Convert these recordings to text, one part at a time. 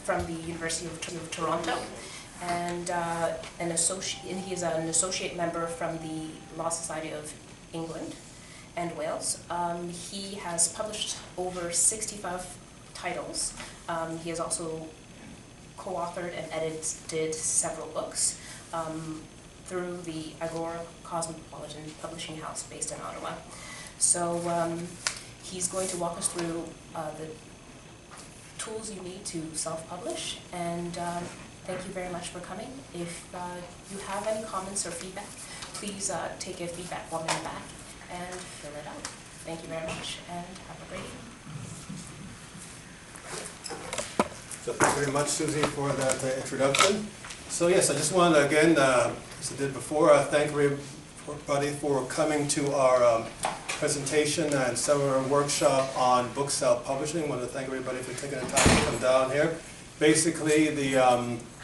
from the University of Toronto, and he is an associate member from the Law Society of England and Wales. He has published over 65 titles. He has also co-authored and edited several books through the Agora Cosmopolitan Publishing House based in Ottawa. So he's going to walk us through the tools you need to self-publish, and thank you very much for coming. If you have any comments or feedback, please take a feedback form in the back and fill it out. Thank you very much, and have a great evening. So thank you very much, Susie, for that introduction. So yes, I just want to again, as I did before, thank everybody for coming to our presentation and seminar workshop on book self-publishing. I want to thank everybody for taking the time to come down here. Basically, the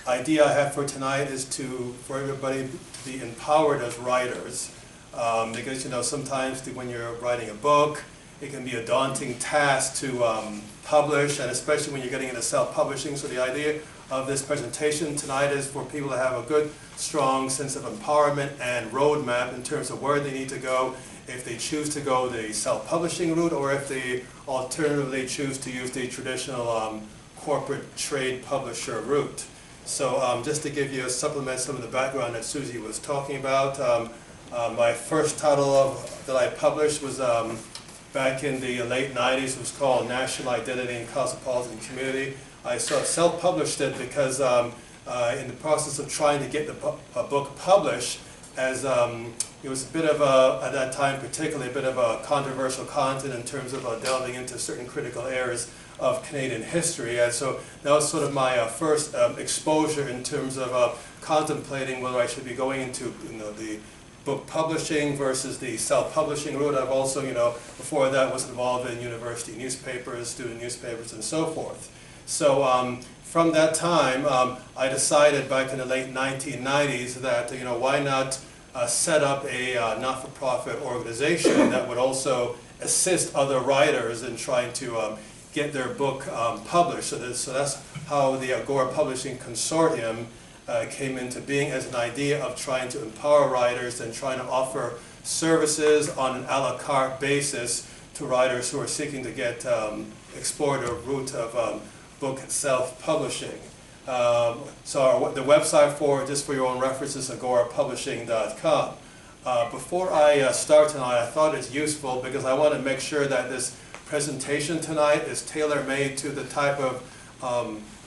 idea I have for tonight is for everybody to be empowered as writers, because sometimes when you're writing a book, it can be a daunting task to publish, and especially when you're getting into self-publishing. So the idea of this presentation tonight is for people to have a good, strong sense of empowerment and roadmap in terms of where they need to go if they choose to go the self-publishing route, or if they alternatively choose to use the traditional corporate trade publisher route. So just to give you supplement some of the background that Susie was talking about, my first title that I published was back in the late 90s. It was called National Identity and Cosmopolitan Community. I sort of self-published it because in the process of trying to get the book published, as it was a bit of at that time particularly, a bit of a controversial content in terms of delving into certain critical areas of Canadian history. And so that was sort of my first exposure in terms of contemplating whether I should be going into the book publishing versus the self-publishing route. I've also, before that was involved in university newspapers, student newspapers, and so forth. So from that time, I decided back in the late 1990s that, why not set up a not-for-profit organization that would also assist other writers in trying to get their book published. So that's how the Agora Publishing Consortium came into being, as an idea of trying to empower writers and trying to offer services on an a la carte basis to writers who are seeking to explore the route of book self-publishing. So the website just for your own reference, is agorapublishing.com. Before I start tonight, I thought it's useful because I want to make sure that this presentation tonight is tailor-made to the type of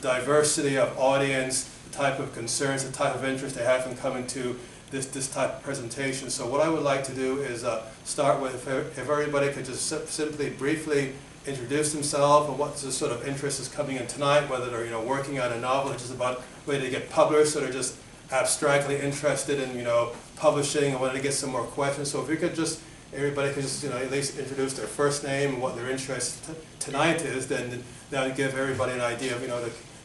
diversity of audience, the type of concerns, the type of interest they have in coming to this type of presentation. So what I would like to do is start with, if everybody could just simply briefly introduce themselves and what sort of interest is coming in tonight, whether they're working on a novel which is about ready to get published, or they're just abstractly interested in publishing and wanting to get some more questions. So if you could just, everybody could just at least introduce their first name and what their interest tonight is, then that would give everybody an idea of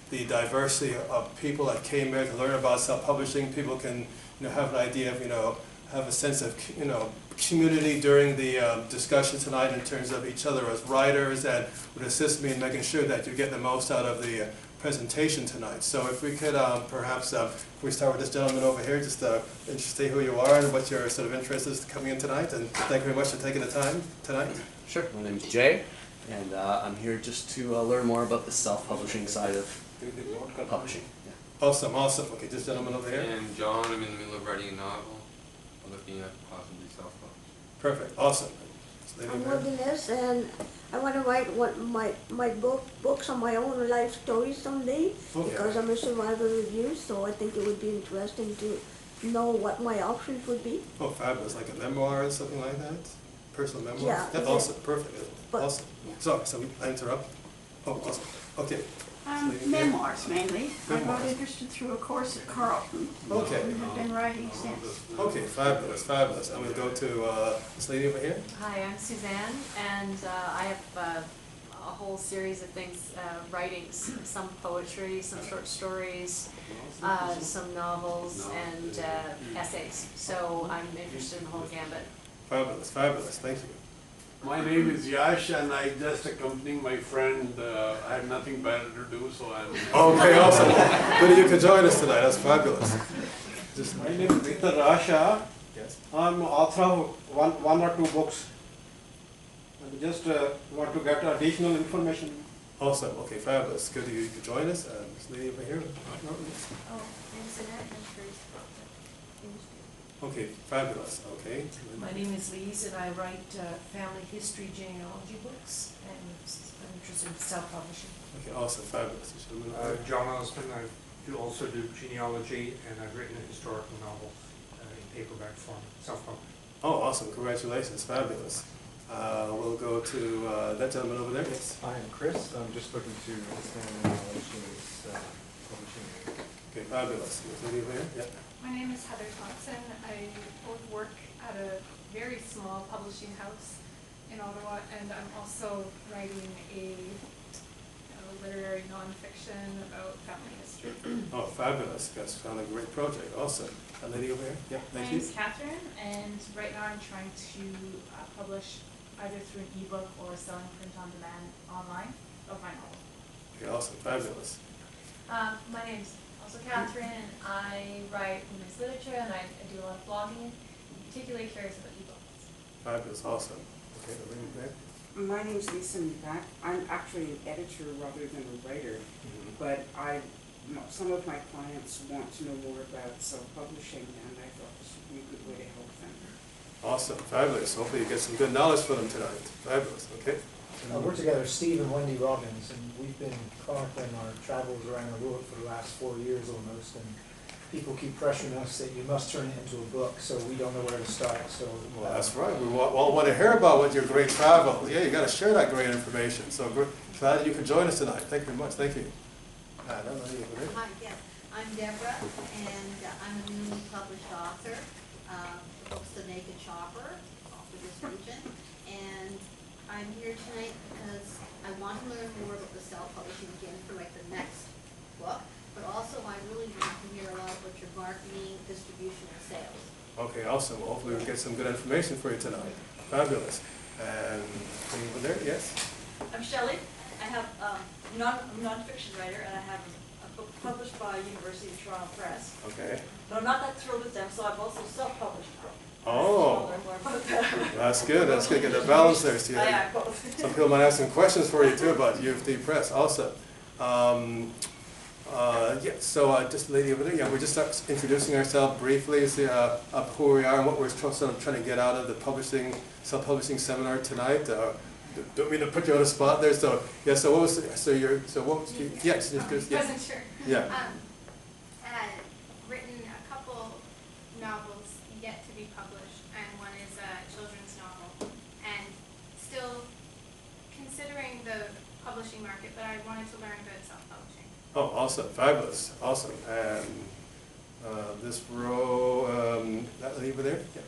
the diversity of people that came here to learn about self-publishing. People can have an idea of have a sense of community during the discussion tonight in terms of each other as writers, and would assist me in making sure that you get the most out of the presentation tonight. So if we could perhaps, if we start with this gentleman over here, just say who you are and what your sort of interest is coming in tonight, and thank you very much for taking the time tonight. Sure, my name is Jay, and I'm here just to learn more about the self-publishing side of publishing. Yeah. Awesome, awesome. Okay, this gentleman over here. And John, I'm in the middle of writing a novel. I'm looking at possibly self-publishing. Perfect, awesome. I'm Wilderness, and I want to write my books on my own life stories someday, because I'm a survivor review, so I think it would be interesting to know what my options would be. Oh, fabulous, like a memoir or something like that? Personal memoir? Yeah. That's awesome, perfect, awesome. Yeah. Sorry, so I interrupt? Oh, awesome, okay. Memoirs mainly. I got interested through a course at Carleton. Okay. And have been writing since. Okay, fabulous, fabulous. I'm going to go to this lady over here. Hi, I'm Suzanne, and I have a whole series of things, writings, some poetry, some short stories, some novels, and essays. So I'm interested in the whole gambit. Fabulous, fabulous, thank you. My name is Yash and I just accompanying my friend. I had nothing better to do, so I'm. Okay, awesome. Good that you could join us tonight. That's fabulous. Just, My name is Peter Rasha. yes. I'm author of one or two books. And just want to get additional information. Awesome. Okay, fabulous. Good that you could join us. This lady over here. Oh, name's Annette, I'm sure it's Okay, fabulous. Okay. My name is Lise, and I write family history genealogy books, and I'm interested in self-publishing. Okay, awesome. Fabulous. John Osmond, I also do genealogy, and I've written a historical novel in paperback form, self-published. Oh, awesome. Congratulations. Fabulous. We'll go to that gentleman over there. Yes. Hi, I'm Chris. I'm just looking to expand my knowledge in this publishing area. Okay, fabulous. This lady over here. Yeah. My name is Heather Thompson. I both work at a very small publishing house in Ottawa, and I'm also writing a literary nonfiction about family history. Oh, fabulous. That's found a great project. Awesome. That lady over here. Yeah, My thank you. name's Catherine, and right now I'm trying to publish either through an ebook or selling print on demand online of my novel. Okay, awesome. Fabulous. My name's also Catherine, and I write women's literature, and I do a lot of blogging, particularly curious about ebooks. Fabulous. Awesome. Okay, the lady there. My name's Lisa Meback. I'm actually an editor rather than a writer, but some of my clients want to know more about self-publishing, and I thought this would be a good way to help them. Awesome. Fabulous. Hopefully you get some good knowledge for them tonight. Fabulous. Okay. We're together, Steve and Wendy Robbins, and we've been chronicling our travels around the world for the last 4 years almost, and people keep pressuring us that you must turn it into a book, so we don't know where to start. So Well, that's right. We all want to hear about what your great travel. Yeah, you got to share that great information. So glad that you could join us tonight. Thank you very much. Thank you. That lady over there. Hi, yes. I'm Deborah, and I'm a newly published author. The book's The Naked Shopper, for this region. And I'm here tonight because I want to learn more about the self-publishing again for like the next book, but also I really want to hear a lot about your marketing, distribution, and sales. Okay, awesome. Well, hopefully we'll get some good information for you tonight. Fabulous. And over there, yes? I'm Shelley. I have I'm a non-fiction writer, and I have a book published by University of Toronto Press. Okay. But I'm not that thrilled with them, so I've also self-published a book. Oh, I'll learn more about that. that's good. That's good. Get the balance there. So Yeah, both. some people might have some questions for you too about U of T Press. Awesome. Yeah, so just lady over there, yeah, we're just introducing ourselves briefly, see who we are and what we're sort of trying to get out of the self-publishing seminar tonight. Don't mean to put you on the spot there. So yeah, so what was yes, yeah. Wasn't sure. Yeah. Written a couple novels yet to be published, and one is a children's novel, and still considering the publishing market, but I wanted to learn about self-publishing. Oh, awesome, fabulous, awesome. And this row, that lady over there? Yeah.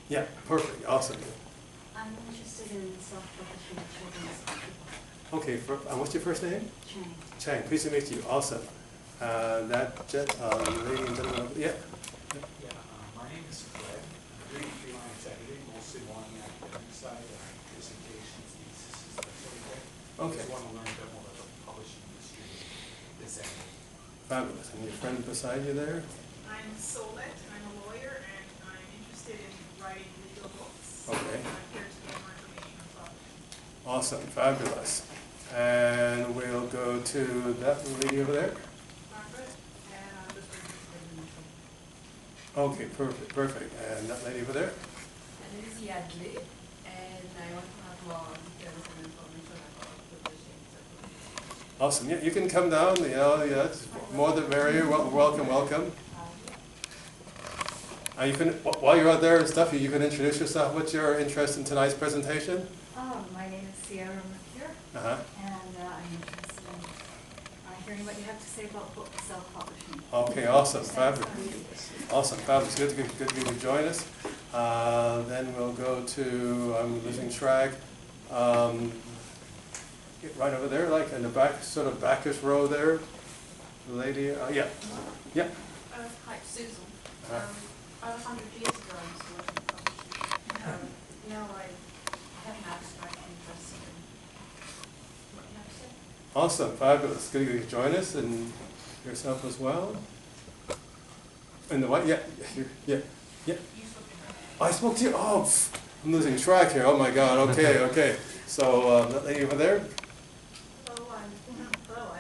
Yeah, perfect, awesome. I'm interested in self-publishing children's books. Okay, and what's your first name? Chang. Chang, pleased to meet you, awesome. That lady and gentleman, yeah. Yeah, my name is Fred. I'm doing freelance editing, mostly on the academic side, presentations, theses, that sort of thing. Okay. I just want to learn a bit more about the publishing industry this end. Fabulous, and your friend beside you there? I'm Solet, I'm a lawyer, and I'm interested in writing legal books. Okay. I'm here to get more information on publishing. Awesome, fabulous. And we'll go to that lady over there. Margaret, and I'm just Okay, perfect. And that lady over there? My name is Yadli, and I want to have more details and information about publishing. Awesome, yeah, you can come down, yeah, it's more the merrier, welcome. You can, while you're out there and stuff, you can introduce yourself. What's your interest in tonight's presentation? My name is Sierra Mercure, and I'm interested in hearing what you have to say about book self-publishing. Okay, awesome, fabulous. Awesome, fabulous, good to you join us. Then we'll go to, I'm losing track, right over there, like in the back, sort of backish row there. The lady, yeah. Hi, Susan. 100 years ago I was working in publishing. Now I have an abstract interest in what you have to say. Awesome, fabulous. Good you could join us and yourself as well. And the white, yeah, yeah. You spoke to her. I spoke to you. Oh, I'm losing track here. Oh my God. Okay, okay. So that lady over there. Hello, I'm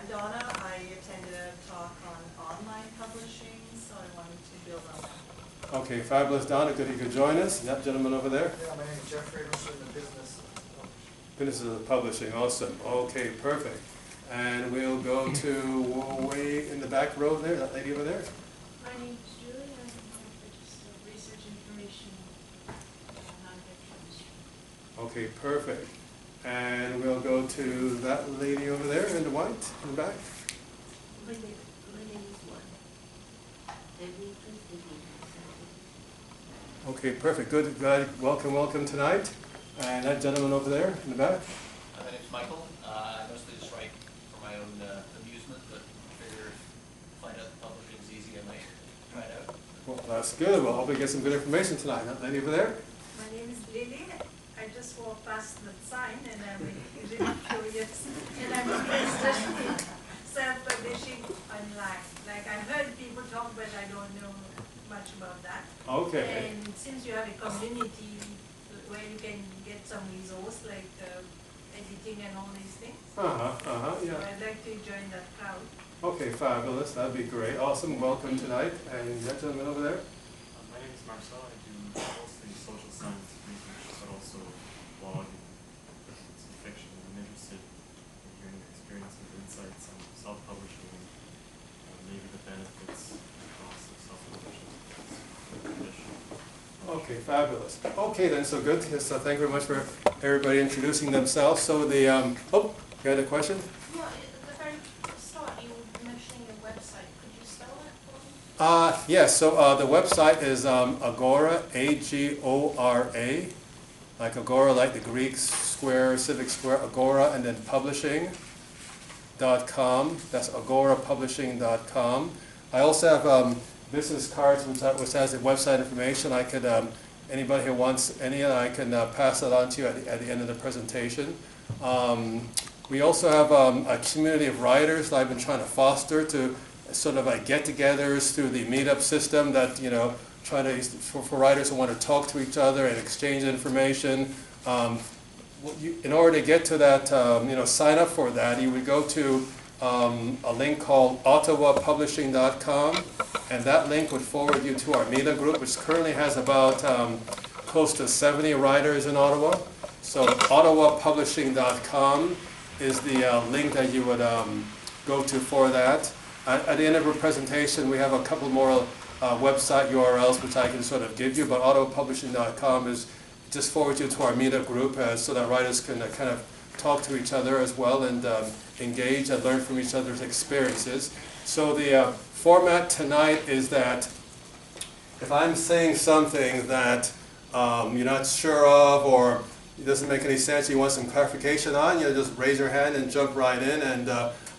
Donna. I attended a talk on online publishing, so I wanted to build on that. Okay, fabulous, Donna. Good you could join us. That gentleman over there. Yeah, my name is Jeff Raverson, the business. Business of Publishing. Awesome. Okay, perfect. And we'll go to way in the back row there. That lady over there. My name is Julie, I'm here for just research information on nonfiction. Okay, perfect. And we'll go to that lady over there in the white in the back. My name is Juan. Okay, perfect. Good. Glad. Welcome, welcome tonight. And that gentleman over there in the back. My name's Michael. I mostly just write for my own amusement, but I figure if find out the publishing's easy, I might try it out. Well, that's good. Well, hope we get some good information tonight. That lady over there. My name is Lily. I just walked past the sign and I'm really curious. And I'm interested in self-publishing online. Like I've heard people talk, but I don't know much about that. Okay. And since you have a community where you can get some resource like editing and all these things. Yeah. So I'd like to join that crowd. Okay, fabulous. That'd be great. Awesome. Welcome tonight. And that gentleman over there. My name is Marcel. I do mostly social science research, but also blogging, some fiction. I'm interested in hearing your experiences and insights on self-publishing and maybe the benefits and costs of self-publishing. Okay, fabulous. Okay then, so good. Yes, so thank you very much for everybody introducing themselves. So the, oh, you had a question? Yeah, at the very start, you were mentioning your website. Could you spell that for me? Yes, so the website is Agora, A-G-O-R-A, like Agora, like the Greek square, civic square, Agora, and then publishing.com. That's agorapublishing.com. I also have business cards which has the website information. I could, anybody who wants any, I can pass that on to you at the end of the presentation. We also have a community of writers that I've been trying to foster to sort of like get-togethers through the meetup system that, you know, try to, for writers who want to talk to each other and exchange information. In order to get to that, you know, sign up for that, you would go to a link called ottawapublishing.com, and that link would forward you to our meetup group, which currently has about close to 70 writers in Ottawa. So ottawapublishing.com is the link that you would go to for that. At the end of our presentation, we have a couple more website URLs which I can sort of give you, but ottawapublishing.com is just forward you to our meetup group so that writers can kind of talk to each other as well and engage and learn from each other's experiences. So the format tonight is that if I'm saying something that you're not sure of or it doesn't make any sense, you want some clarification on, you just raise your hand and jump right in, and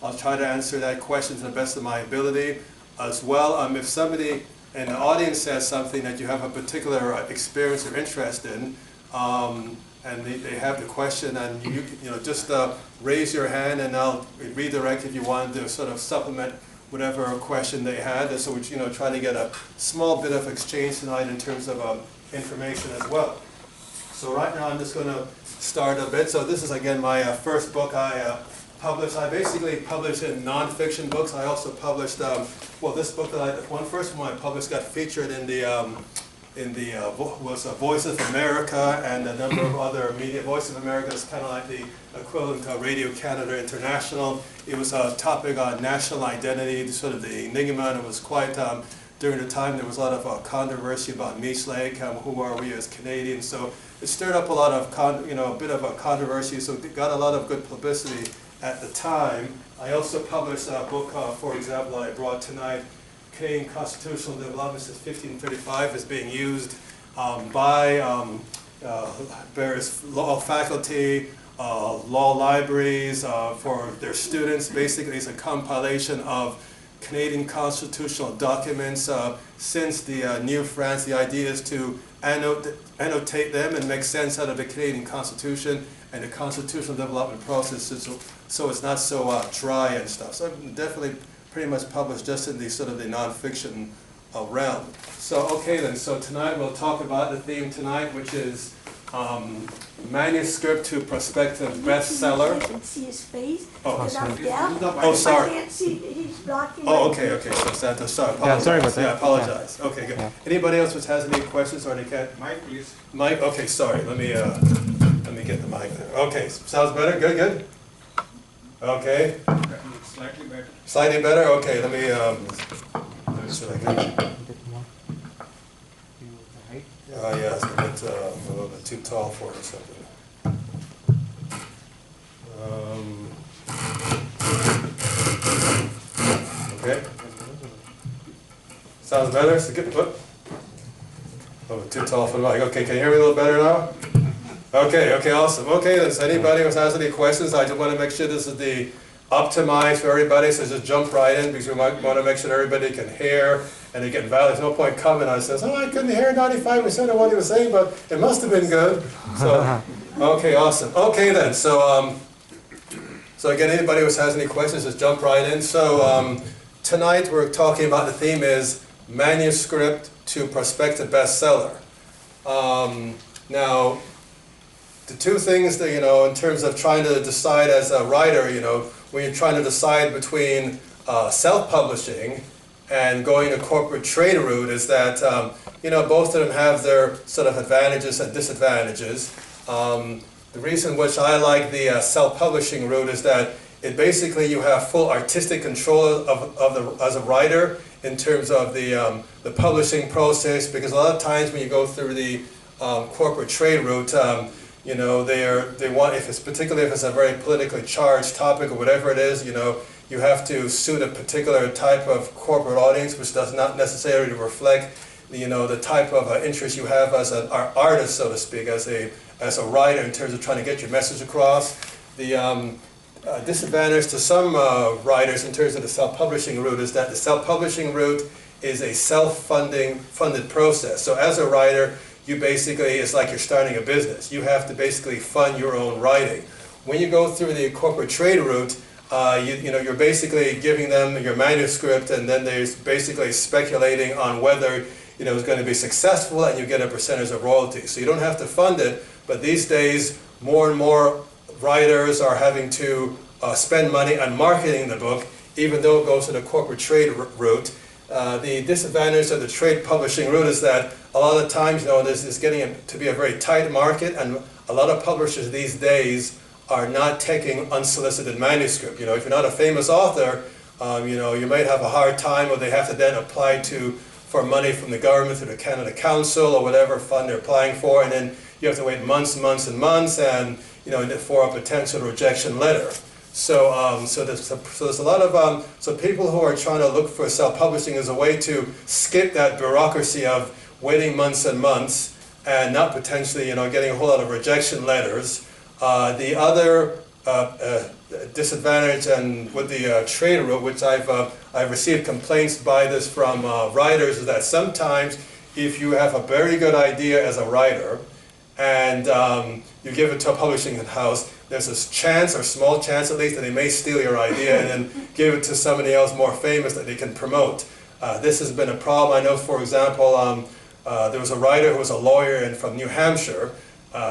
I'll try to answer that question to the best of my ability as well. If somebody in the audience says something that you have a particular experience or interest in, and they have the question, and you know, just raise your hand and I'll redirect if you want to sort of supplement whatever question they had. So we, you know, try to get a small bit of exchange tonight in terms of information as well. So right now I'm just going to start a bit. So this is again my first book I published. I basically published in nonfiction books. I also published, well, this book that first one I published got featured in the Voice of America and a number of other media. Voice of America is kind of like the equivalent to Radio Canada International. It was a topic on national identity, sort of the enigma, and it was quite, during the time there was a lot of controversy about Meech Lake, who are we as Canadians, so it stirred up a lot of, a bit of a controversy, so it got a lot of good publicity at the time. I also published a book, for example, I brought tonight, Canadian Constitutional Development since 1535 is being used by various law faculty, law libraries for their students. Basically, it's a compilation of Canadian constitutional documents since the New France. The idea is to annotate them and make sense out of the Canadian Constitution and the constitutional development process, so it's not so dry and stuff. So I've definitely pretty much published just in the sort of the nonfiction realm. So okay then, so tonight we'll talk about the theme tonight, which is manuscript to prospective bestseller. I can see his face, Oh, because I'm deaf. Oh, sorry. I can't see, he's blocking. Oh, my okay, view. okay, so Santa, sorry, Yeah, sorry about apologize. that. Yeah, I apologize. Okay, good. Yeah. Anybody else which has any questions or any Mike, please. Mike, okay, sorry, let me get the mic there. Okay, sounds better, good, good. Okay, Slightly better. slightly better, okay, let me see if I can. Yeah, it's a little bit too tall for it or something. Okay. Sounds better, it's a good, whoop. Oh, too tall for the mic. Okay, can you hear me a little better now? Okay, okay, awesome. Okay, then, so anybody who has any questions, I just want to make sure this is the optimized for everybody, so just jump right in, because we might want to make sure everybody can hear and they get valid. There's no point coming on and says, oh, I couldn't hear 95% of what he was saying, but it must have been good. So, okay, awesome. Okay then, so again, anybody who has any questions, just jump right in. So tonight we're talking about, the theme is manuscript to prospective bestseller. Now, the two things that, in terms of trying to decide as a writer, when you're trying to decide between self-publishing and going a corporate trade route, is that, both of them have their sort of advantages and disadvantages. The reason which I like the self-publishing route is that it basically, you have full artistic control as a writer in terms of the publishing process, because a lot of times when you go through the corporate trade route, they want, particularly if it's a very politically charged topic or whatever it is, you have to suit a particular type of corporate audience, which does not necessarily reflect, the type of interest you have as an artist, so to speak, as a writer, in terms of trying to get your message across. The disadvantage to some writers in terms of the self-publishing route is that the self-publishing route is a funded process. So as a writer, you basically, it's like you're starting a business. You have to basically fund your own writing. When you go through the corporate trade route, you're basically giving them your manuscript, and then they're basically speculating on whether it's going to be successful, and you get a percentage of royalties. So you don't have to fund it, but these days more and more writers are having to spend money on marketing the book, even though it goes to the corporate trade route. The disadvantage of the trade publishing route is that a lot of times, this is getting to be a very tight market, and a lot of publishers these days are not taking unsolicited manuscript. If you're not a famous author, you might have a hard time, or they have to then apply for money from the government through the Canada Council or whatever fund they're applying for, and then you have to wait months and months and months, and for a potential rejection letter. So, there's a lot of so people who are trying to look for self-publishing as a way to skip that bureaucracy of waiting months and months and not potentially getting a whole lot of rejection letters. The other disadvantage and with the trade route, which I've received complaints by this from writers, is that sometimes if you have a very good idea as a writer and you give it to a publishing house, there's a chance, or small chance at least, that they may steal your idea and then give it to somebody else more famous that they can promote. This has been a problem. I know, for example, there was a writer who was a lawyer from New Hampshire.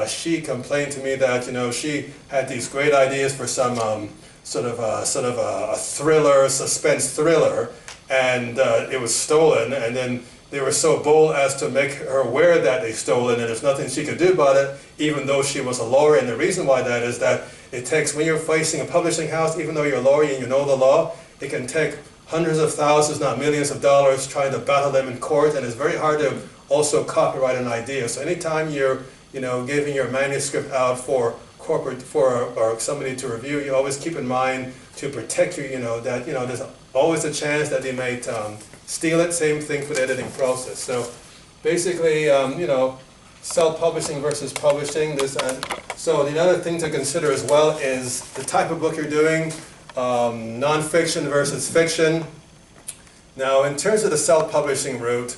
She complained to me that she had these great ideas for some sort of a thriller, suspense thriller, and it was stolen. And then they were so bold as to make her aware that they stole it, and there's nothing she could do about it, even though she was a lawyer. And the reason why that is that it takes, when you're facing a publishing house, even though you're a lawyer and you know the law, it can take hundreds of thousands, not millions of dollars, trying to battle them in court, and it's very hard to also copyright an idea. So anytime you're giving your manuscript out for corporate, or somebody to review, you always keep in mind to protect you, that there's always a chance that they may steal it. Same thing for the editing process. So basically, self-publishing versus publishing. So the other thing to consider as well is the type of book you're doing, nonfiction versus fiction. Now, in terms of the self-publishing route,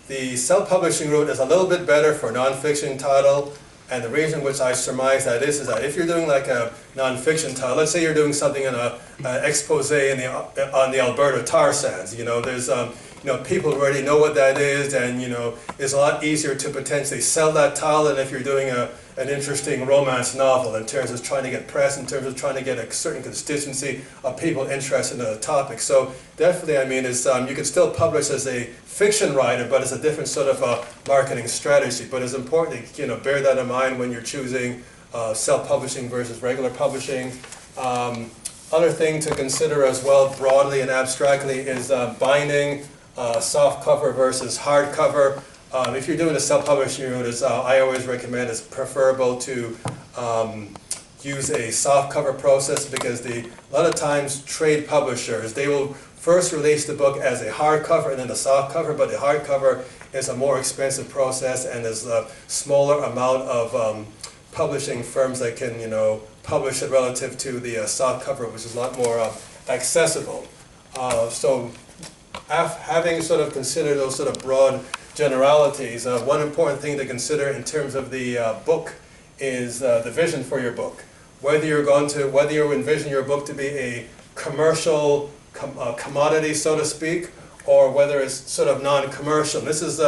the self-publishing route is a little bit better for a nonfiction title, and the reason which I surmise that is that if you're doing like a nonfiction title, let's say you're doing something in an expose on the Alberta tar sands, there's people already know what that is, and it's a lot easier to potentially sell that title than if you're doing an interesting romance novel in terms of trying to get press, in terms of trying to get a certain constituency of people interested in the topic. So definitely, you can still publish as a fiction writer, but it's a different sort of marketing strategy. But it's important to bear that in mind when you're choosing self-publishing versus regular publishing. Other thing to consider as well, broadly and abstractly, is binding, soft cover versus hard cover. If you're doing a self-publishing route, I always recommend it's preferable to use a soft cover process, because a lot of times trade publishers, they will first release the book as a hardcover and then a soft cover, but the hardcover is a more expensive process, and there's a smaller amount of publishing firms that can publish it relative to the soft cover, which is a lot more accessible. So having sort of considered those sort of broad generalities, one important thing to consider in terms of the book is the vision for your book. Whether you envision your book to be a commercial commodity, so to speak, or whether it's sort of non-commercial. This is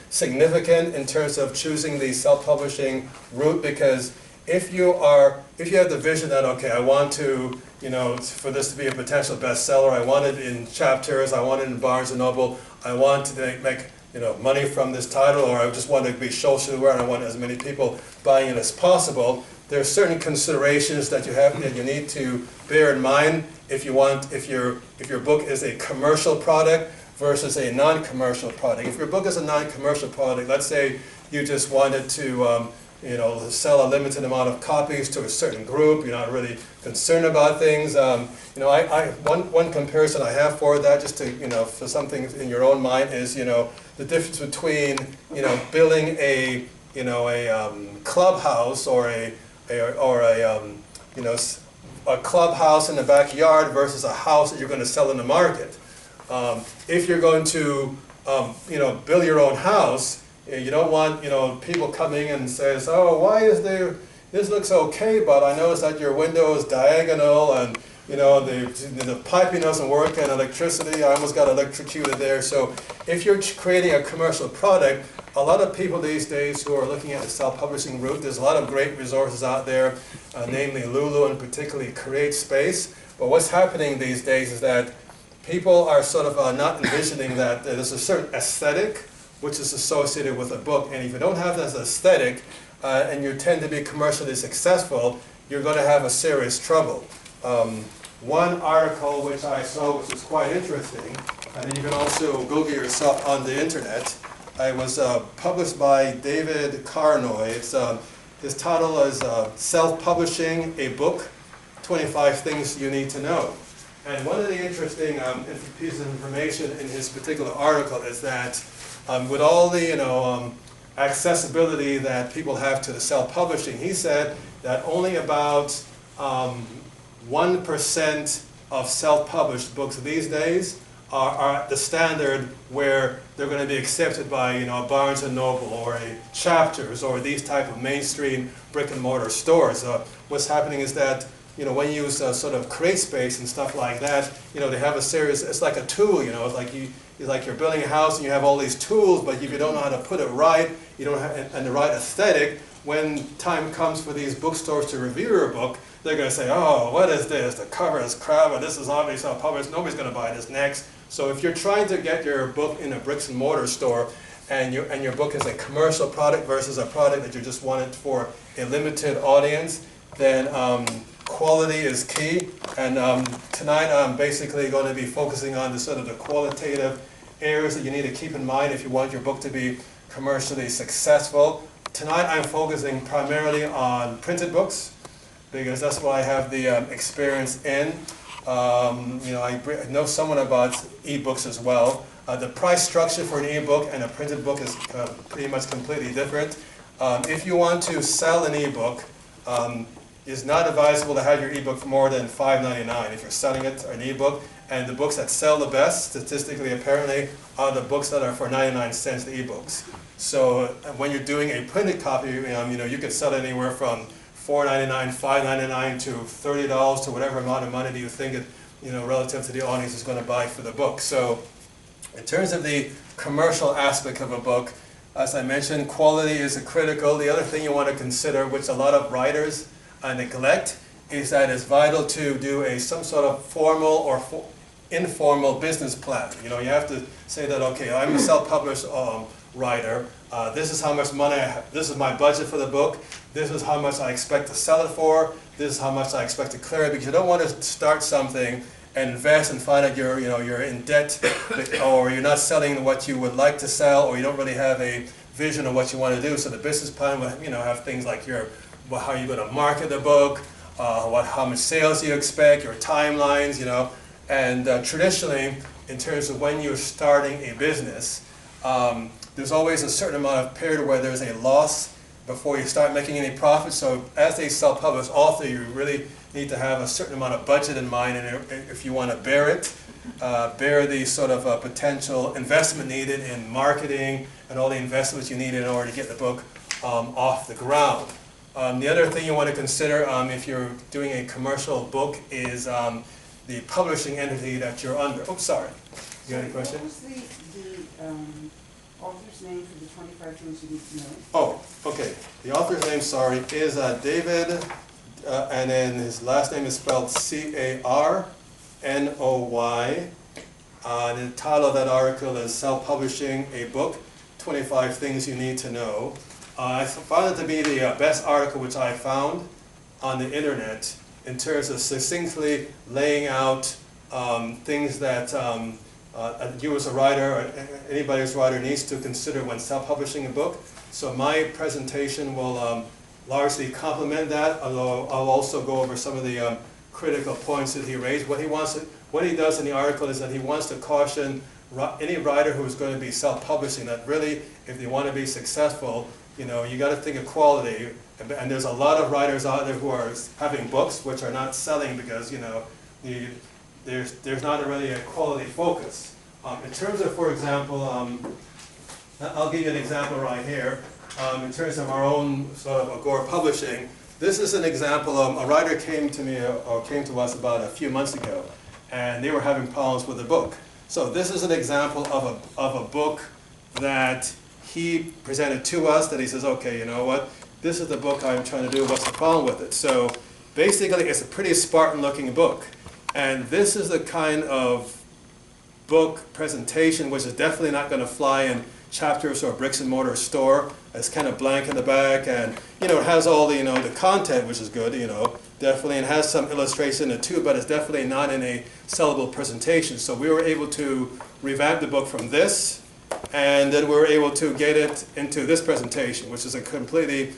significant in terms of choosing the self-publishing route, because if you have the vision that, okay, I want to, for this to be a potential bestseller, I want it in chapters, I want it in Barnes & Noble, I want to make money from this title, or I just want to be socially aware and I want as many people buying it as possible. There are certain considerations that you need to bear in mind if your book is a commercial product versus a non-commercial product. If your book is a non-commercial product, let's say you just wanted to sell a limited amount of copies to a certain group, you're not really concerned about things. One comparison I have for that, just to for something in your own mind, is the difference between building a clubhouse or a clubhouse in the backyard versus a house that you're going to sell in the market. If you're going to build your own house, you don't want people coming and says, oh, why is this looks okay, but I noticed that your window is diagonal and the piping doesn't work, and electricity, I almost got electrocuted there. So if you're creating a commercial product, a lot of people these days who are looking at the self-publishing route, there's a lot of great resources out there, namely Lulu and particularly CreateSpace. But what's happening these days is that people are sort of not envisioning that there's a certain aesthetic which is associated with a book, and if you don't have that as an aesthetic and you tend to be commercially successful, you're going to have a serious trouble. One article which I saw, which was quite interesting, and then you can also Google yourself on the internet. It was published by David Carnoy. His title is Self-Publishing a Book, 25 Things You Need to Know. And one of the interesting pieces of information in his particular article is that with all the accessibility that people have to the self-publishing, he said that only about 1% of self-published books these days are at the standard where they're going to be accepted by Barnes & Noble or a Chapters or these type of mainstream brick-and-mortar stores. What's happening is that when you use sort of CreateSpace and stuff like that, they have a series. It's like a tool. It's like you're building a house and you have all these tools, but if you don't know how to put it right, you don't have and the right aesthetic. When time comes for these bookstores to review your book, they're going to say, oh, what is this? The cover is crap, and this is obviously self-published. Nobody's going to buy this next. So if you're trying to get your book in a bricks and mortar store, and your book is a commercial product versus a product that you just wanted for a limited audience, then quality is key. And tonight I'm basically going to be focusing on the qualitative areas that you need to keep in mind if you want your book to be commercially successful. Tonight I'm focusing primarily on printed books, because that's what I have the experience in. I know somewhat about e-books as well. The price structure for an e-book and a printed book is pretty much completely different. If you want to sell an e-book, it's not advisable to have your ebook for more than $5.99 if you're selling it or an ebook. And the books that sell the best, statistically apparently, are the books that are for 99 cents, the ebooks. So when you're doing a printed copy, you know, you could sell it anywhere from $4.99, $5.99 to $30 to whatever amount of money do you think it, you know, relative to the audience is going to buy for the book. So in terms of the commercial aspect of a book, as I mentioned, quality is critical. The other thing you want to consider, which a lot of writers neglect, is that it's vital to do some sort of formal or informal business plan. You know, you have to say that, okay, I'm a self-published writer. This is how much money this is my budget for the book. This is how much I expect to sell it for. This is how much I expect to clear it, because you don't want to start something and invest and find out you're in debt, or you're not selling what you would like to sell, or you don't really have a vision of what you want to do. So the business plan will, you know, have things like how you're going to market the book, how much sales you expect, your timelines, you know. And traditionally, in terms of when you're starting a business, there's always a certain amount of period where there's a loss before you start making any profit. So as a self-published author, you really need to have a certain amount of budget in mind, and if you want to bear the sort of potential investment needed in marketing and all the investments you need in order to get the book off the ground. The other thing you want to consider if you're doing a commercial book is the publishing entity that you're under. Oh, sorry. You got any question? What was the author's name for the 25 things you need to know? Oh, okay. The author's name, sorry, is David, and then his last name is spelled Carnoy. The title of that article is Self-Publishing a Book, 25 Things You Need to Know. I found it to be the best article which I found on the internet in terms of succinctly laying out things that you as a writer, or anybody who's a writer, needs to consider when self-publishing a book. So my presentation will largely complement that, although I'll also go over some of the critical points that he raised. What he does in the article is that he wants to caution any writer who is going to be self-publishing that really, if they want to be successful, you know, you got to think of quality. And there's a lot of writers out there who are having books which are not selling because, you know, there's not really a quality focus. In terms of, for example, I'll give you an example right here. In terms of our own sort of Agora Publishing, this is an example of a writer came to me or came to us about a few months ago, and they were having problems with the book. So this is an example of a book that he presented to us, that he says, okay, you know what, this is the book I'm trying to do, what's the problem with it? So basically it's a pretty Spartan looking book, and this is the kind of book presentation which is definitely not going to fly in Chapters or bricks and mortar store. It's kind of blank in the back, and you know, it has all the, you know, the content, which is good, you know, definitely, and has some illustration in it too, but it's definitely not in a sellable presentation. So we were able to revamp the book from this, and then we were able to get it into this presentation, which is a completely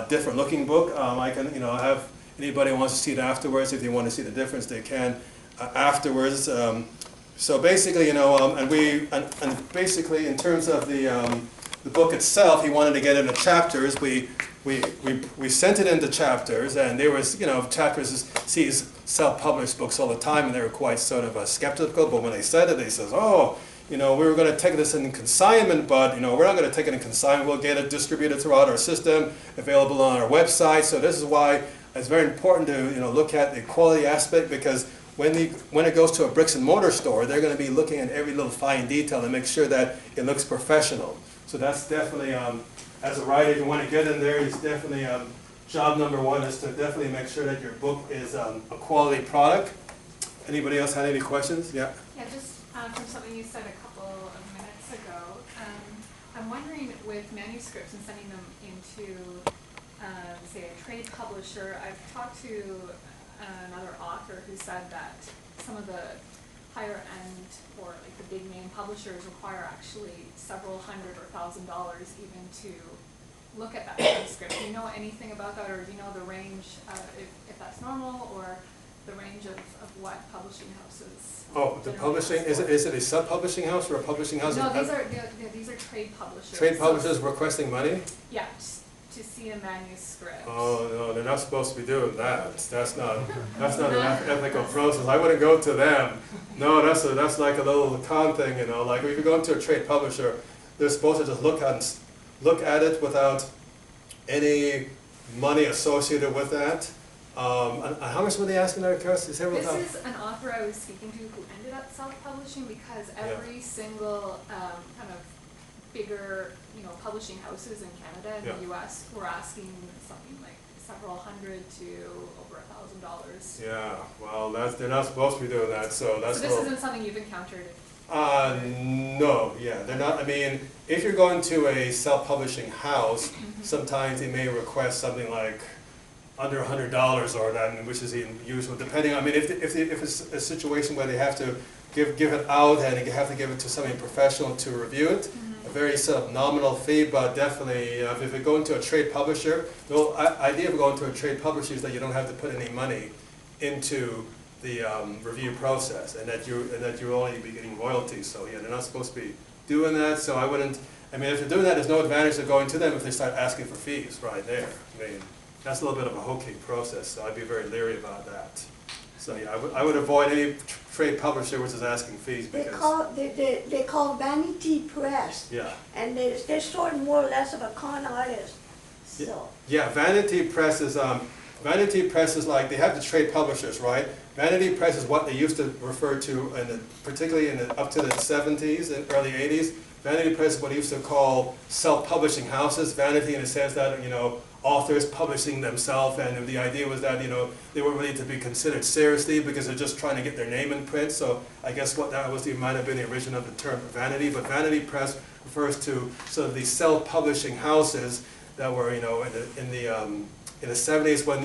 different looking book. I can, you know, have anybody who wants to see it afterwards, if they want to see the difference, they can afterwards. So basically, you know, and basically in terms of the book itself, he wanted to get into chapters. We sent it into chapters, and there was, you know, chapters sees self-published books all the time, and they were quite sort of skeptical. But when they said it, they says, oh, you know, we were going to take this in consignment, but you know, we're not going to take it in consignment. We'll get it distributed throughout our system, available on our website. So this is why it's very important to, you know, look at the quality aspect, because when it goes to a bricks and mortar store, they're going to be looking at every little fine detail and make sure that it looks professional. So that's definitely, as a writer, if you want to get in there, it's definitely job number one is to definitely make sure that your book is a quality product. Anybody else had any questions? Yeah. Yeah, just from something you said a couple of minutes ago, I'm wondering with manuscripts and sending them into, say, a trade publisher. I've talked to another author who said that some of the higher end or like the big name publishers require actually several $100 or $1,000 even to look at that manuscript. Do you know anything about that, or do you know the range, if that's normal, or the range of what publishing houses? Oh, the publishing, is it a sub-publishing house or a publishing house? No, these are trade publishers. Trade publishers requesting money? Yeah, to see a manuscript. Oh, no, they're not supposed to be doing that. That's not an ethical process. I wouldn't go to them. No, that's like a little con thing, you know. Like if you go into a trade publisher, they're supposed to just look at it without any money associated with that. And how much were they asking there, Kirsty? This is an author I was speaking to who ended up self-publishing because every single kind of bigger, publishing houses in Canada and the U.S. were asking something like several hundred to over $1,000. Yeah, well, they're not supposed to be doing that, so that's. So this isn't something you've encountered. No, yeah, they're not. I mean, if you're going to a self-publishing house, sometimes they may request something like under $100 or that, which is even usual, depending. I mean, if it's a situation where they have to give it out and they have to give it to somebody professional to review it, a very sort of nominal fee, but definitely if you're going to a trade publisher, the whole idea of going to a trade publisher is that you don't have to put any money into the review process, and that you're only be getting royalties. So yeah, they're not supposed to be doing that. So I wouldn't. I mean, if they're doing that, there's no advantage of going to them if they start asking for fees right there. I mean, that's a little bit of a hokey process. So I'd be very leery about that. So yeah, I would avoid any trade publisher which is asking fees because they call Vanity Press. Yeah. And they're sort of more or less of a con artist. So. Yeah, Vanity Press is like, they have the trade publishers, right? Vanity Press is what they used to refer to, particularly up to the 70s and early 80s. Vanity Press is what they used to call self-publishing houses. Vanity in the sense that, authors publishing themselves, and the idea was that, they weren't really to be considered seriously because they're just trying to get their name in print. So I guess what that was, it might have been the origin of the term vanity, but Vanity Press refers to sort of these self-publishing houses that were, in the 70s when,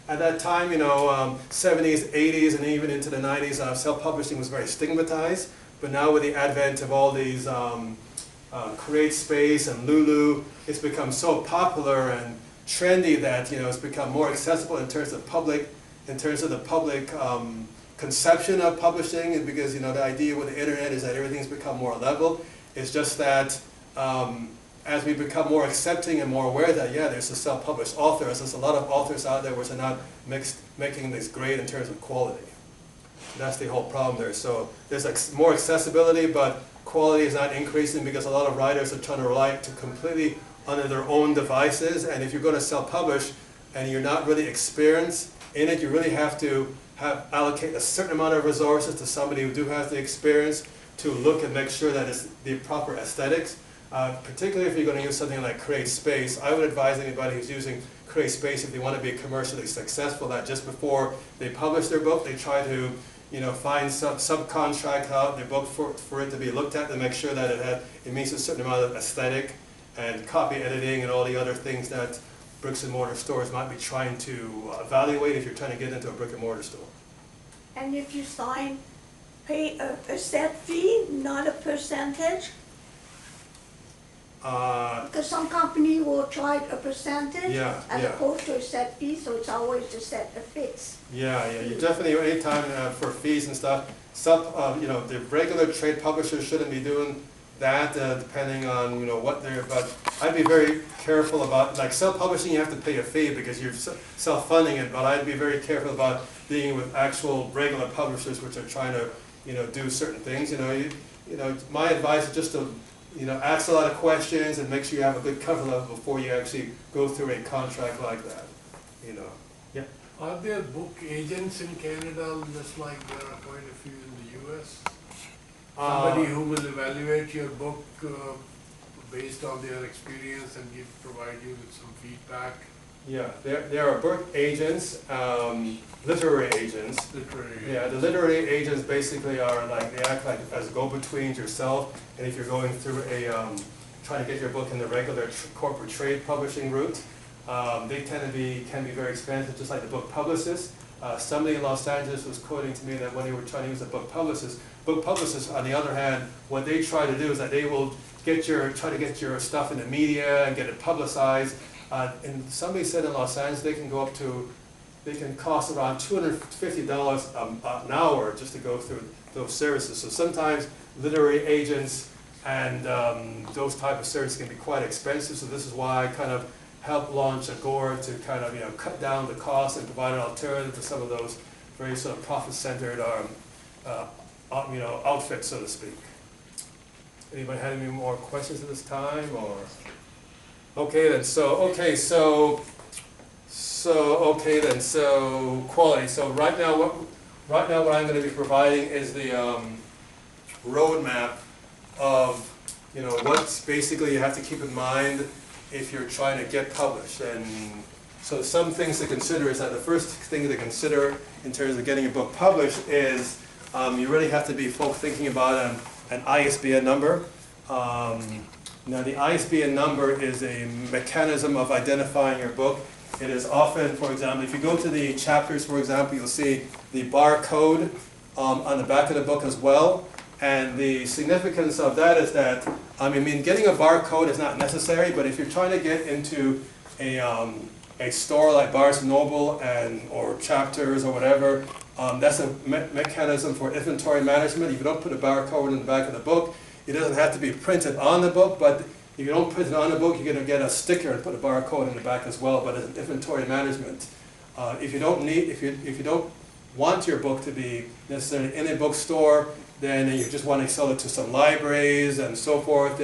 at that time, 70s, 80s, and even into the 90s, self-publishing was very stigmatized. But now with the advent of all these CreateSpace and Lulu, it's become so popular and trendy that it's become more accessible in terms of the public conception of publishing. And because the idea with the internet is that everything's become more level. It's just that as we become more accepting and more aware that there's a self-published authors, there's a lot of authors out there which are not making this grade in terms of quality. That's the whole problem there. So there's more accessibility, but quality is not increasing because a lot of writers are trying to rely completely on their own devices. And if you're going to self-publish and you're not really experienced in it, you really have to allocate a certain amount of resources to somebody who has the experience to look and make sure that it's the proper aesthetics. Particularly if you're going to use something like CreateSpace, I would advise anybody who's using CreateSpace, if they want to be commercially successful, that just before they publish their book, they try to find some subcontract out their book for it to be looked at to make sure that it meets a certain amount of aesthetic and copy editing and all the other things that bricks and mortar stores might be trying to evaluate if you're trying to get into a brick and mortar store. And if you pay a set fee, not a percentage? Because some company will charge a percentage as opposed to a set fee, so it's always a fix. Yeah, you definitely, anytime for fees and stuff, the regular trade publishers shouldn't be doing that, depending on what they're. But I'd be very careful about, like self-publishing, you have to pay a fee because you're self-funding it. But I'd be very careful about dealing with actual regular publishers which are trying to do certain things. My advice is just to ask a lot of questions and make sure you have a good cover level before you actually go through a contract like that. Yeah. Are there book agents in Canada just like there are quite a few in the US? Somebody who will evaluate your book based on their experience and provide you with some feedback? Yeah, there are book agents, literary agents. Yeah, the literary agents basically are like, they act like as go-betweens yourself, and if you're going through trying to get your book in the regular corporate trade publishing route, they can be very expensive, just like the book publicists. Somebody in Los Angeles was quoting to me that when they were trying to use a book publicist, on the other hand, what they try to do is that they will try to get your stuff in the media and get it publicized. And somebody said in Los Angeles they can cost around $250 an hour just to go through those services. So sometimes literary agents and those type of services can be quite expensive, so this is why I kind of helped launch Agora to kind of cut down the cost and provide an alternative to some of those very sort of profit-centered outfits, so to speak. Anybody had any more questions at this time, or? Okay then, so quality. So right now what I'm going to be providing is the roadmap of what's basically you have to keep in mind if you're trying to get published. And so some things to consider is that the first thing to consider in terms of getting a book published is you really have to be thinking about an ISBN number. Now the ISBN number is a mechanism of identifying your book. It is often, for example, if you go to the chapters, for example, you'll see the barcode on the back of the book as well. And the significance of that is that, getting a barcode is not necessary, but if you're trying to get into a store like Barnes & Noble or Chapters or whatever, that's a mechanism for inventory management. If you don't put a barcode in the back of the book, it doesn't have to be printed on the book, but if you don't print it on the book, you're going to get a sticker and put a barcode in the back as well, but it's inventory management. If you don't want your book to be necessarily in a bookstore, then you just want to sell it to some libraries and so forth.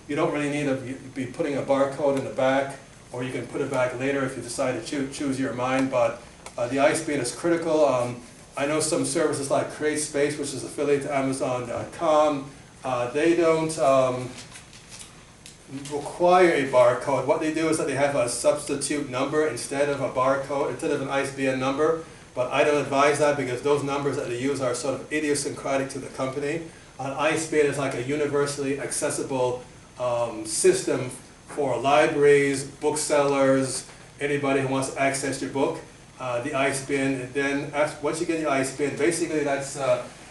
You don't really need to be putting a barcode in the back, or you can put it back later if you decide to choose your mind, but the ISBN is critical. I know some services like CreateSpace, which is affiliated to Amazon.com, they don't require a barcode. What they do is that they have a substitute number instead of a barcode, instead of an ISBN number. But I don't advise that because those numbers that they use are sort of idiosyncratic to the company. An ISBN is like a universally accessible system for libraries, booksellers, anybody who wants to access your book. The ISBN, then once you get the ISBN, basically that's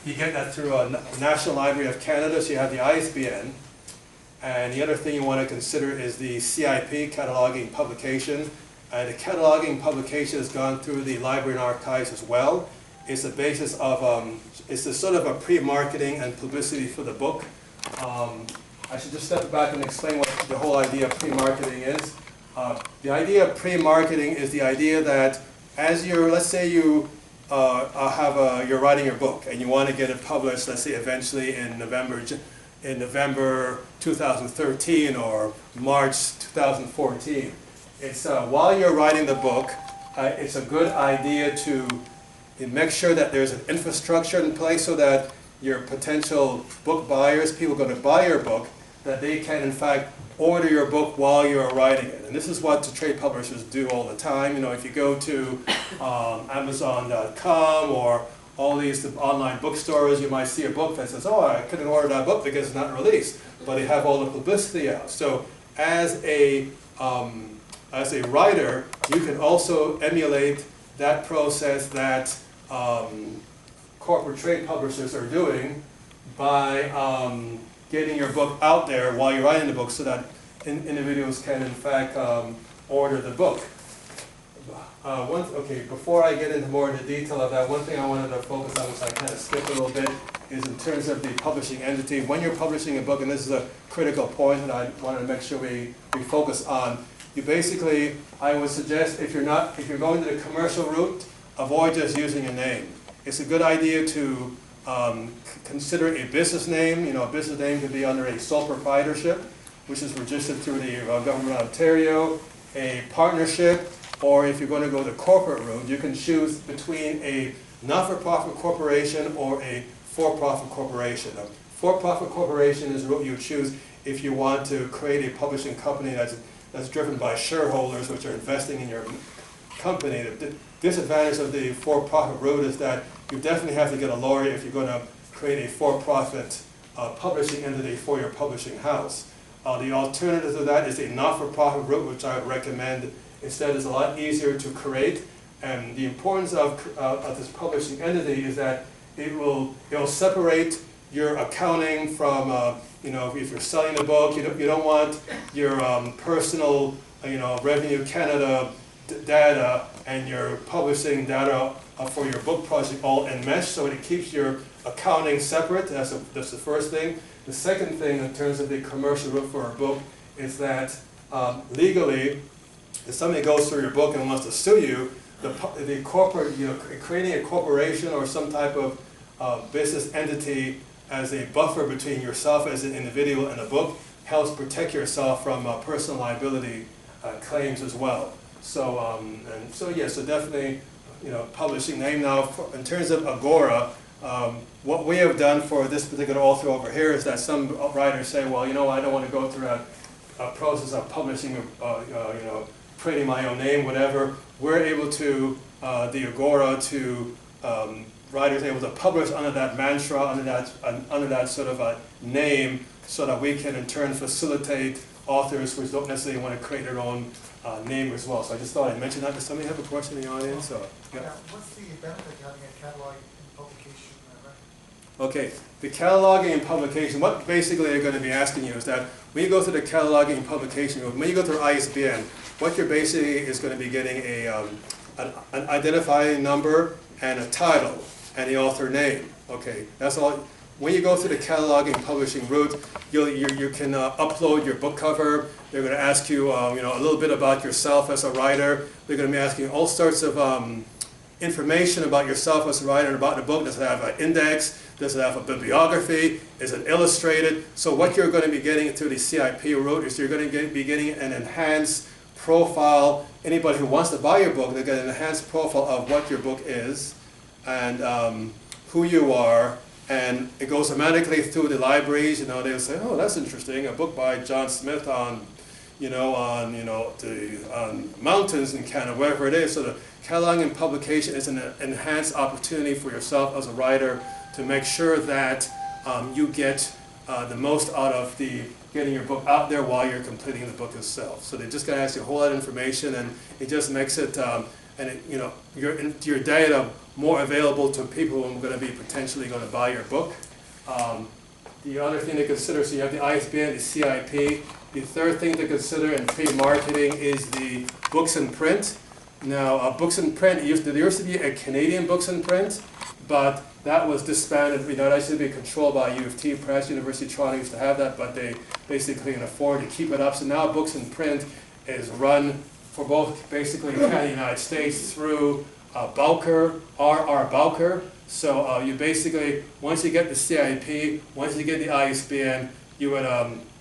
you get that through a National Library of Canada, so you have the ISBN. And the other thing you want to consider is the CIP, cataloging publication. The cataloging publication has gone through the Library and Archives as well. It's the basis of, it's a sort of a pre-marketing and publicity for the book. I should just step back and explain what the whole idea of pre-marketing is. The idea of pre-marketing is the idea that as let's say you you're writing your book and you want to get it published, let's say eventually in November 2013 or March 2014. It's while you're writing the book, it's a good idea to make sure that there's an infrastructure in place so that your potential book buyers, people going to buy your book, that they can in fact order your book while you're writing it. And this is what the trade publishers do all the time. If you go to Amazon.com or all these online bookstores, you might see a book that says, oh, I couldn't order that book because it's not released, but they have all the publicity out. So as a writer, you can also emulate that process that corporate trade publishers are doing by getting your book out there while you're writing the book so that individuals can in fact order the book. Before I get into more of the detail of that, one thing I wanted to focus on, which I kind of skipped a little bit, is in terms of the publishing entity. When you're publishing a book, and this is a critical point that I wanted to make sure we focus on, you basically, I would suggest if you're going to the commercial route, avoid just using a name. It's a good idea to consider a business name. A business name could be under a sole proprietorship, which is registered through the government of Ontario, a partnership, or if you're going to go the corporate route, you can choose between a not-for-profit corporation or a for-profit corporation. A for-profit corporation is what you choose if you want to create a publishing company that's driven by shareholders which are investing in your company. The disadvantage of the for-profit route is that you definitely have to get a lawyer if you're going to create a for-profit publishing entity for your publishing house. The alternative to that is a not-for-profit route, which I would recommend. Instead, it's a lot easier to create. And the importance of this publishing entity is that it'll separate your accounting from, if you're selling a book, you don't want your personal, Revenue Canada data and your publishing data for your book project all enmeshed, so it keeps your accounting separate. That's the first thing. The second thing in terms of the commercial route for our book is that legally, if somebody goes through your book and wants to sue you, the corporate, creating a corporation or some type of business entity as a buffer between yourself as an individual and a book helps protect yourself from personal liability claims as well. So, so definitely, publishing name. Now, in terms of Agora, what we have done for this particular author over here is that some writers say, well, I don't want to go through that process of publishing, printing my own name, whatever. We're able to, the Agora, to writers able to publish under that mantra, under that sort of a name, so that we can in turn facilitate authors who don't necessarily want to create their own name as well. So I just thought I'd mention that. Does somebody have a question in the audience? Or, yeah. What's the benefit of having a catalog and publication record? Okay, the cataloging and publication, what basically they're going to be asking you is that when you go through the cataloging and publication, when you go through ISBN, what you're basically is going to be getting an identifying number and a title and the author name. Okay, that's all. When you go through the cataloging and publishing route, you can upload your book cover. They're going to ask you, a little bit about yourself as a writer. They're going to be asking you all sorts of information about yourself as a writer and about the book. Does it have an index? Does it have a bibliography? Is it illustrated? So what you're going to be getting through the CIP route is you're going to be getting an enhanced profile. Anybody who wants to buy your book, they get an enhanced profile of what your book is and who you are. And it goes automatically through the libraries. They'll say, "Oh, that's interesting. A book by John Smith on, on mountains in Canada, wherever it is." So the cataloging and publication is an enhanced opportunity for yourself as a writer to make sure that you get the most out of getting your book out there while you're completing the book itself. So they're just going to ask you a whole lot of information, and it just makes it, your data more available to people who are going to be potentially going to buy your book. The other thing to consider, so you have the ISBN, the CIP. The third thing to consider in pre-marketing is the books in print. Now, books in print, there used to be a Canadian books in print, but that was disbanded. That used to be controlled by U of T Press. University of Toronto used to have that, but they basically can afford to keep it up. So now books in print is run for both basically Canada and the United States through Bowker, R.R. Bowker. So you basically, once you get the CIP, once you get the ISBN, you would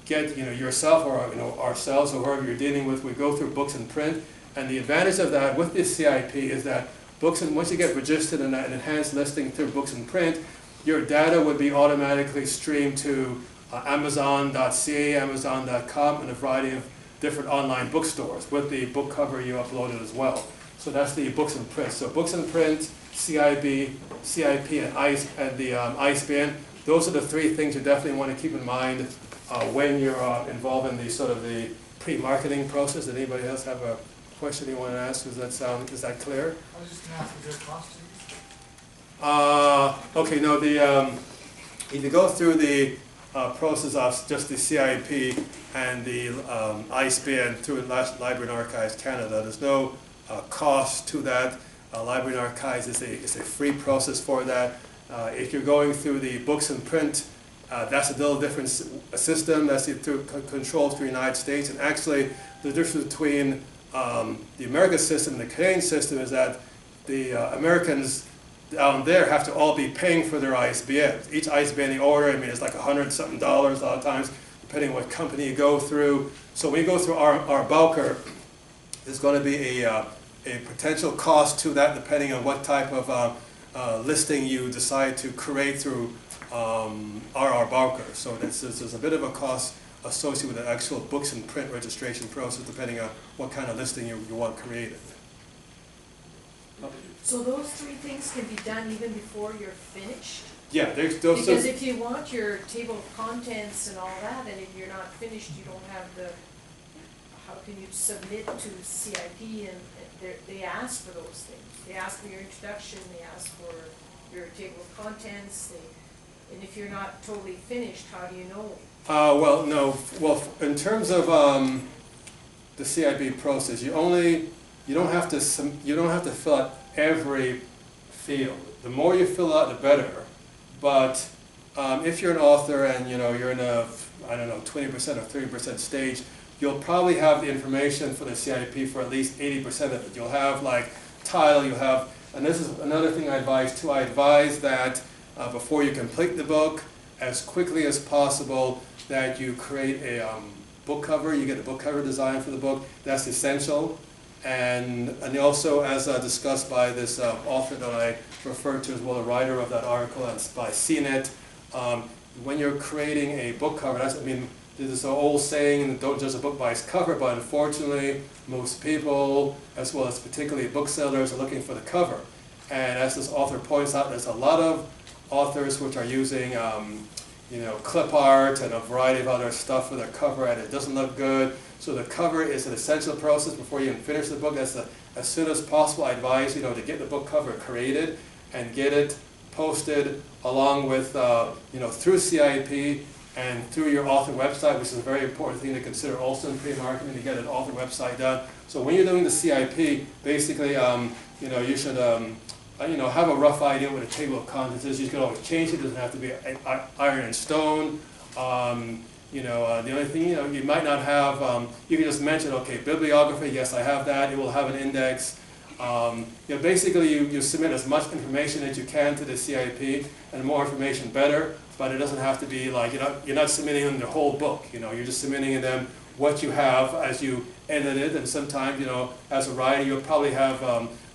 get yourself or ourselves or whoever you're dealing with, we go through books in print. And the advantage of that with this CIP is that once you get registered in an enhanced listing through books in print, your data would be automatically streamed to Amazon.ca, Amazon.com, and a variety of different online bookstores with the book cover you uploaded as well. So that's the books in print. So books in print, CIP, and the ISBN. Those are the three things you definitely want to keep in mind when you're involved in the pre-marketing process. Did anybody else have a question you want to ask? Is that clear? I was just going to ask, is there a cost to these? Okay, no, if you go through the process of just the CIP and the ISBN through Library and Archives Canada, there's no cost to that. Library and Archives is a free process for that. If you're going through the books in print, that's a little different system. That's controlled through the United States. And actually, the difference between the American system and the Canadian system is that the Americans down there have to all be paying for their ISBNs. Each ISBN they order, it's like $100-something a lot of times, depending on what company you go through. So when you go through our Bowker, there's going to be a potential cost to that depending on what type of listing you decide to create through R.R. Bowker. So there's a bit of a cost associated with the actual books and print registration process depending on what kind of listing you want created. So those three things can be done even before you're finished? Yeah, those. Because if you want your table of contents and all that, and if you're not finished, you don't have how can you submit to CIP, and they ask for those things. They ask for your introduction, they ask for your table of contents, and if you're not totally finished, how do you know? Well, no. Well, in terms of the CIP process, you don't have to fill out every field. The more you fill out, the better. But if you're an author and you're in a, I don't know, 20% or 30% stage, you'll probably have the information for the CIP for at least 80% of it. You'll have like title, you'll have, and this is another thing I advise too. I advise that before you complete the book, as quickly as possible, that you create a book cover. You get a book cover design for the book. That's essential. And also, as discussed by this author that I referred to as well, the writer of that article, that's by CNET, when you're creating a book cover, I mean, there's an old saying, don't judge a book by its cover, but unfortunately, most people, as well as particularly booksellers, are looking for the cover. And as this author points out, there's a lot of authors which are using clip art and a variety of other stuff for their cover, and it doesn't look good. So the cover is an essential process before you even finish the book. That's as soon as possible, I advise to get the book cover created and get it posted along with through CIP and through your author website, which is a very important thing to consider also in pre-marketing, to get an author website done. So when you're doing the CIP, basically you should have a rough idea what a table of contents is. You can always change it. It doesn't have to be iron and stone. The only thing, you might not have, you can just mention, okay, bibliography, yes, I have that. It will have an index. Basically, you submit as much information as you can to the CIP, and the more information, better. But it doesn't have to be like, you're not submitting them the whole book. You're just submitting them what you have as you edit it. And sometimes, as a writer, you'll probably have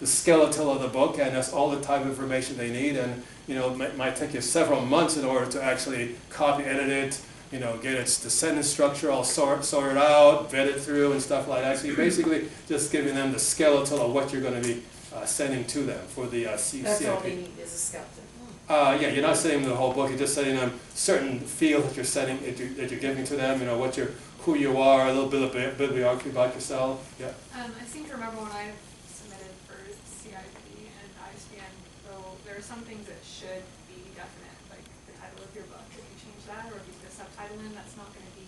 the skeleton of the book, and that's all the type of information they need. And it might take you several months in order to actually copy, edit it, get the sentence structure all sorted out, vet it through and stuff like that. So you're basically just giving them the skeleton of what you're going to be sending to them for the CIP. That's all they need is a skeleton. Yeah, you're not sending them the whole book. You're just sending them certain fields that you're sending, that you're giving to them. Who you are, a little bit of bibliography about yourself. Yeah. I seem to remember when I submitted for CIP and ISBN, though there are some things that should be definite, like the title of your book. If you change that, or if you put a subtitle in, that's not going to be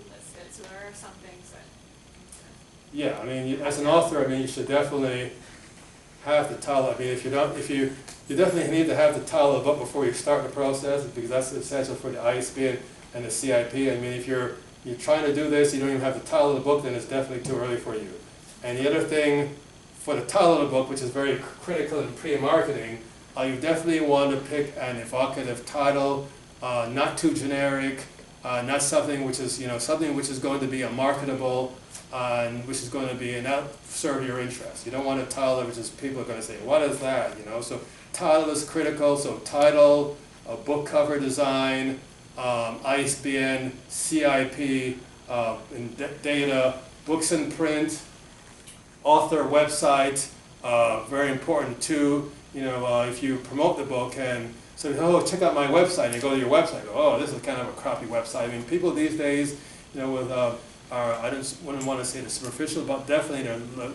listed. So there are some things that. Yeah, I mean, as an author, you should definitely have the title. I mean, you definitely need to have the title of the book before you start the process, because that's essential for the ISBN and the CIP. I mean, if you're trying to do this, you don't even have the title of the book, then it's definitely too early for you. And the other thing, for the title of the book, which is very critical in pre-marketing, you definitely want to pick an evocative title, not too generic, not something which is something which is going to be marketable, and which is going to be not serve your interest. You don't want a title which is people are going to say, what is that? So title is critical. So title, a book cover design, ISBN, CIP, data, books in print, author website, very important too. If you promote the book and say, oh, check out my website, and you go to your website, oh, this is kind of a crappy website. I mean, people these days, with I wouldn't want to say the superficial, but definitely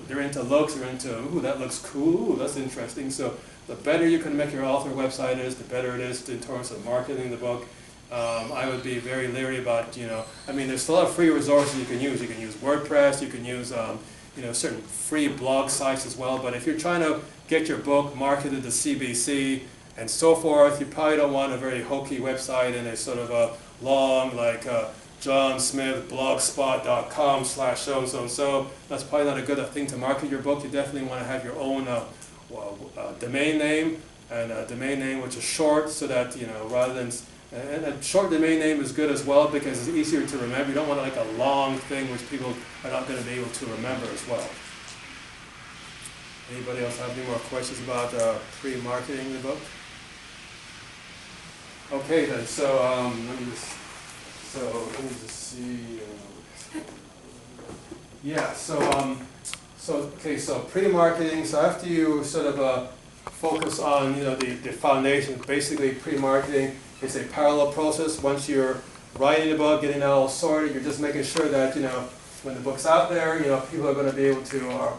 they're into looks, they're into, ooh, that looks cool, ooh, that's interesting. So the better you can make your author website is, the better it is in terms of marketing the book. I would be very leery about, there's a lot of free resources you can use. You can use WordPress, you can use, certain free blog sites as well. But if you're trying to get your book marketed to CBC and so forth, you probably don't want a very hokey website and a sort of a long, like, John Smith blogspot.com/so-and-so. That's probably not a good thing to market your book. You definitely want to have your own domain name, and a domain name which is short, so that, rather than, and a short domain name is good as well because it's easier to remember. You don't want like a long thing which people are not going to be able to remember as well. Anybody else have any more questions about pre-marketing the book? Okay then, so let me just see. Yeah, so pre-marketing. So after you sort of focus on the foundation, basically pre-marketing is a parallel process. Once you're writing the book, getting it all sorted, you're just making sure that when the book's out there, people are going to be able to are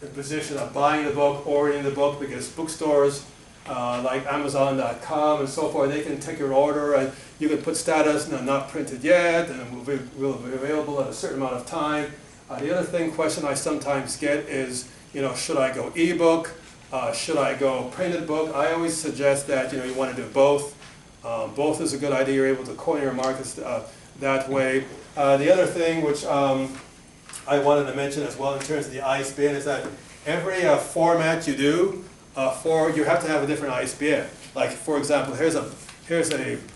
in position of buying the book, ordering the book, because bookstores like Amazon.com and so forth, they can take your order and you can put status, not printed yet, and it will be available at a certain amount of time. The other question I sometimes get is, should I go ebook should I go printed book? I always suggest that you want to do both. Both is a good idea. You're able to corner your markets that way. The other thing which I wanted to mention as well in terms of the ISBN is that every format you do, you have to have a different ISBN. Like for example, here's a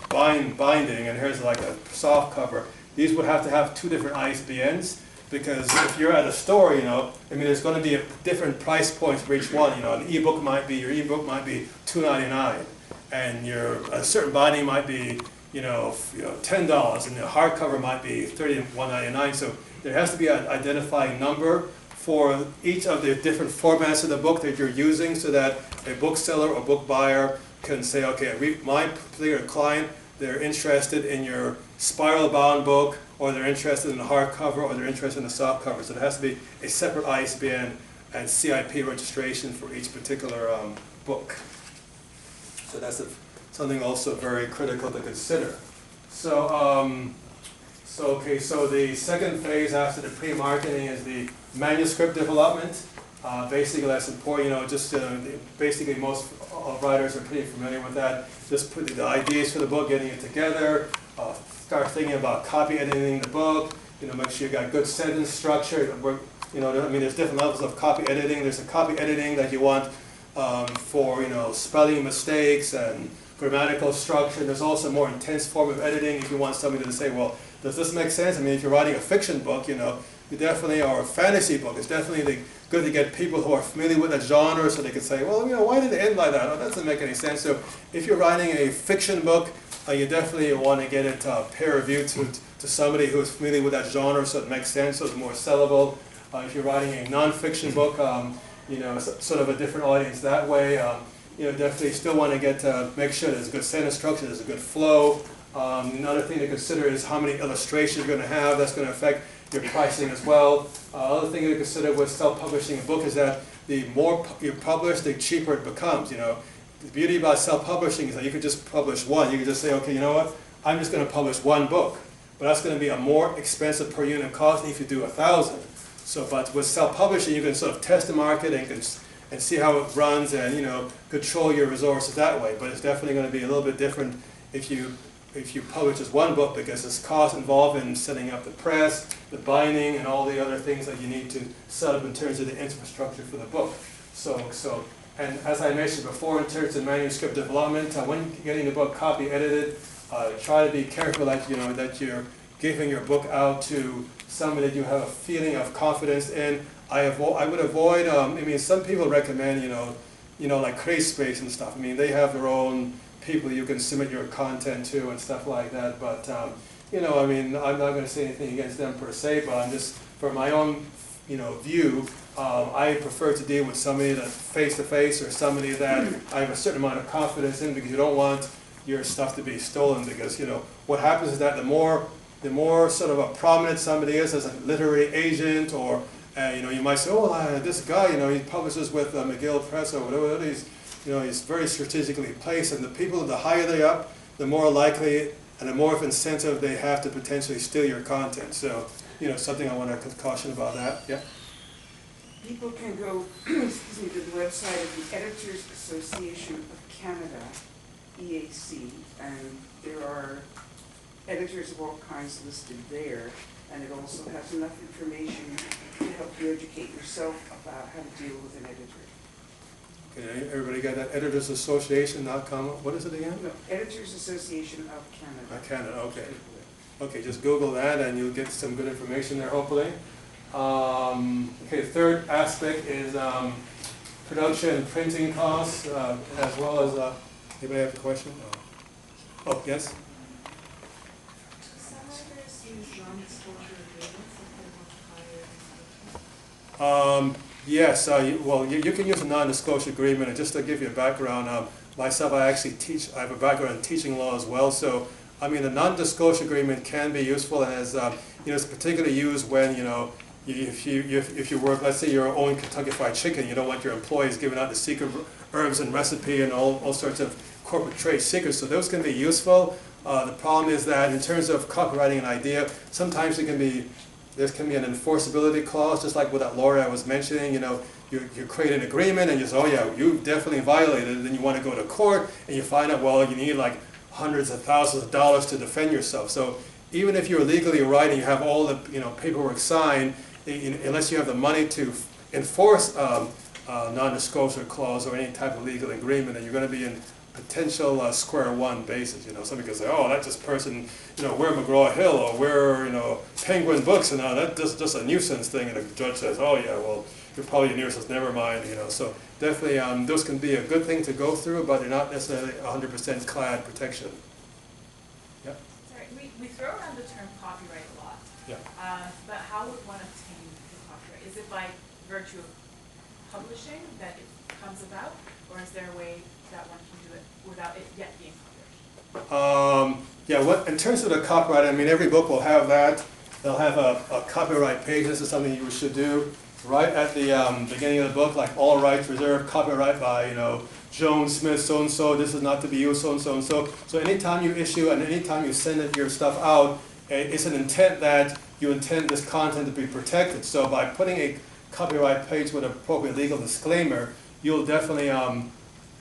binding and here's like a soft cover. These would have to have two different ISBNs because if you're at a store, there's going to be a different price points for each one. Your ebook might be $2.99, and a certain binding might be $10, and the hardcover might be $31.99. So there has to be an identifying number for each of the different formats of the book that you're using, so that a bookseller or book buyer can say, okay, my particular client, they're interested in your spiral-bound book, or they're interested in the hardcover, or they're interested in the soft cover. So there has to be a separate ISBN and CIP registration for each particular book. So that's something also very critical to consider. So, so the second phase after the pre-marketing is the manuscript development. Basically, that's important. Basically, most writers are pretty familiar with that. Just put the ideas for the book, getting it together. Start thinking about copy editing the book. Make sure you got good sentence structure. There's different levels of copy editing. There's a copy editing that you want for spelling mistakes and grammatical structure. There's also a more intense form of editing if you want somebody to say, well, does this make sense? If you're writing a fiction book, you definitely, or a fantasy book, it's definitely good to get people who are familiar with that genre so they can say, well, why did it end like that? Oh, that doesn't make any sense. So if you're writing a fiction book, you definitely want to get it peer-reviewed to somebody who is familiar with that genre so it makes sense, so it's more sellable. If you're writing a non-fiction book, sort of a different audience that way. Definitely still want to make sure there's a good sentence structure, there's a good flow. Another thing to consider is how many illustrations you're going to have. That's going to affect your pricing as well. Other thing to consider with self-publishing a book is that the more you publish, the cheaper it becomes. The beauty about self-publishing is that you could just publish one. You could just say, okay, you know what? I'm just going to publish one book. But that's going to be a more expensive per unit cost than if you do 1,000. So, but with self-publishing, you can sort of test the market and see how it runs and, control your resources that way. But it's definitely going to be a little bit different if you publish just one book, because there's cost involved in setting up the press, the binding, and all the other things that you need to set up in terms of the infrastructure for the book. And as I mentioned before, in terms of manuscript development, when getting the book copy edited, try to be careful that that you're giving your book out to somebody that you have a feeling of confidence in. I would avoid. Some people recommend like CreateSpace and stuff. They have their own people you can submit your content to and stuff like that. But I'm not going to say anything against them per se. But I'm just for my own view. I prefer to deal with somebody that face-to-face or somebody that I have a certain amount of confidence in, because you don't want your stuff to be stolen, because what happens is that the more sort of a prominent somebody is as a literary agent, or you might say, oh, this guy, he publishes with McGill Press or whatever it is, he's very strategically placed, and the people, the higher they up, the more likely and the more of incentive they have to potentially steal your content. So something I want to caution about that. Yeah. People can go to the website of the Editors Association of Canada, EAC, and there are editors of all kinds listed there, and it also has enough information to help you educate yourself about how to deal with an editor. Okay, everybody got that? Editorsassociation.com. What is it again? No, Editors Association of Canada. Canada, okay. Okay, just Google that and you'll get some good information there, hopefully. Okay, the third aspect is production and printing costs, as well as, anybody have a question? Oh, yes? Some writers use non-disclosure agreements if they want to hire. Yes, you can use a non-disclosure agreement, and just to give you a background, myself, I have a background in teaching law as well, so the non-disclosure agreement can be useful, and as it's particularly used when if you work, let's say you're owning Kentucky Fried Chicken, you don't want your employees giving out the secret herbs and recipe and all sorts of corporate trade secrets, so those can be useful. The problem is that in terms of copyrighting an idea, sometimes there can be an enforceability clause, just like with that lawyer I was mentioning. You you create an agreement and you say, oh yeah, you definitely violated it, and then you want to go to court and you find out, well, you need like hundreds of thousands of dollars to defend yourself. So even if you're legally right and you have all the paperwork signed, unless you have the money to enforce non-disclosure clause or any type of legal agreement, then you're going to be in potential square one basis. Somebody can say, oh, that's this person, we're McGraw-Hill or we're, Penguin Books, and that's just a nuisance thing. And the judge says, oh yeah, well, you're probably a nuisance, never mind. So definitely, those can be a good thing to go through, but they're not necessarily 100% clad protection. Yeah. Sorry, we throw around the term copyright a lot. Yeah. But how would one obtain the copyright? Is it by virtue of publishing that it comes about, or is there a way that one can do it without it yet being published? Yeah, in terms of the copyright, every book will have that. They'll have a copyright page. This is something you should do right at the beginning of the book, like all rights reserved, copyright by, Joan Smith, so-and-so, this is not to be used, so-and-so, and so. So anytime you issue and anytime you send your stuff out, it's an intent that you intend this content to be protected. So by putting a copyright page with an appropriate legal disclaimer, you'll definitely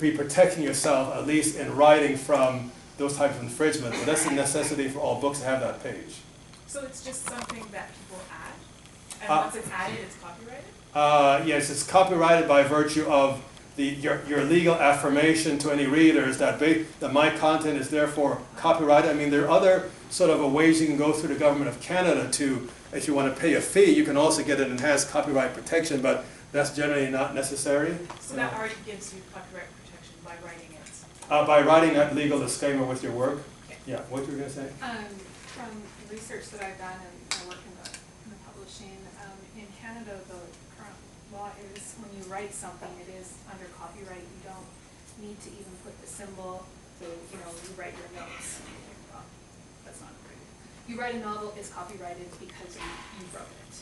be protecting yourself, at least in writing, from those types of infringements. But that's a necessity for all books to have that page. So it's just something that people add, and once it's added, it's copyrighted? Yes, it's copyrighted by virtue of your legal affirmation to any readers that my content is therefore copyrighted. There are other sort of ways you can go through the government of Canada to, if you want to pay a fee, you can also get an enhanced copyright protection, but that's generally not necessary. So that already gives you copyright protection by writing it? By writing that legal disclaimer with your work. Okay. Yeah, what you were going to say? From research that I've done and I work in the publishing, in Canada the current law is when you write something, it is under copyright. You don't need to even put the symbol, so you write your notes. Well, that's not great. You write a novel is copyrighted because you wrote it.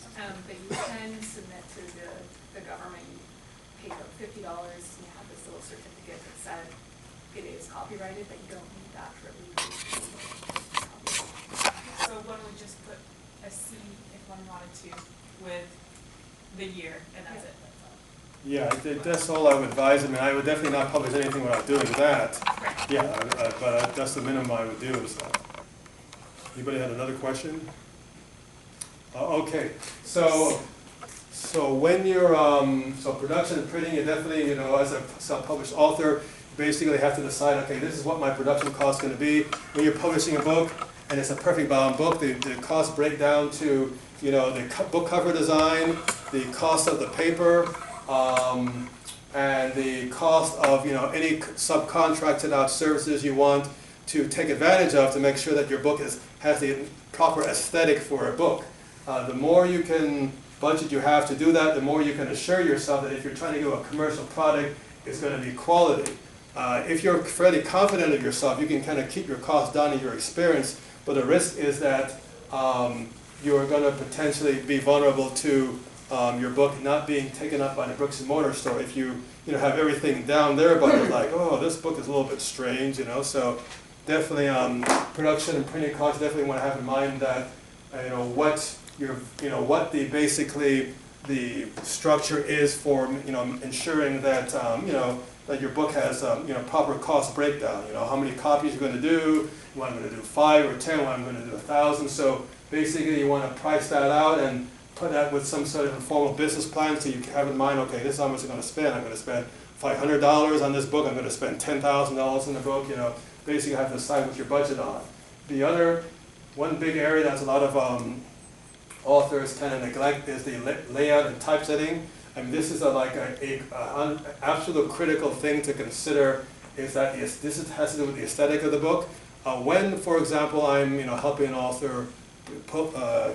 But you can submit to the government, you pay about $50, and you have this little certificate that said it is copyrighted, but you don't need that for legal. So one would just put a C if one wanted to with the year, and that's it. Yeah, that's all I would advise. I would definitely not publish anything without doing that. Right. Yeah, but that's the minimum I would do. So. Anybody had another question? Okay, so when you're so production and printing, you definitely as a self-published author, you basically have to decide, okay, this is what my production cost is going to be. When you're publishing a book and it's a perfect bound book, the costs break down to the book cover design, the cost of the paper, and the cost of any subcontracted out services you want to take advantage of to make sure that your book has the proper aesthetic for a book. The more you can budget you have to do that, the more you can assure yourself that if you're trying to do a commercial product, it's going to be quality. If you're fairly confident of yourself, you can kind of keep your costs down in your experience, but the risk is that you're going to potentially be vulnerable to your book not being taken up by the bricks and mortar store. If you have everything down there, but you're like, oh, this book is a little bit strange, so definitely production and printing costs, definitely want to have in mind that what the structure is for ensuring that that your book has proper cost breakdown. How many copies you're going to do, what I'm going to do 5 or 10, what I'm going to do 1,000. So basically you want to price that out and put that with some sort of informal business plan, so you have in mind, okay, this is how much I'm going to spend. I'm going to spend $500 on this book. I'm going to spend $10,000 in the book. Basically you have to decide what your budget on. One big area that's a lot of authors kind of neglect is the layout and typesetting. This is an absolute critical thing to consider, is that this has to do with the aesthetic of the book. When, for example, I'm helping an author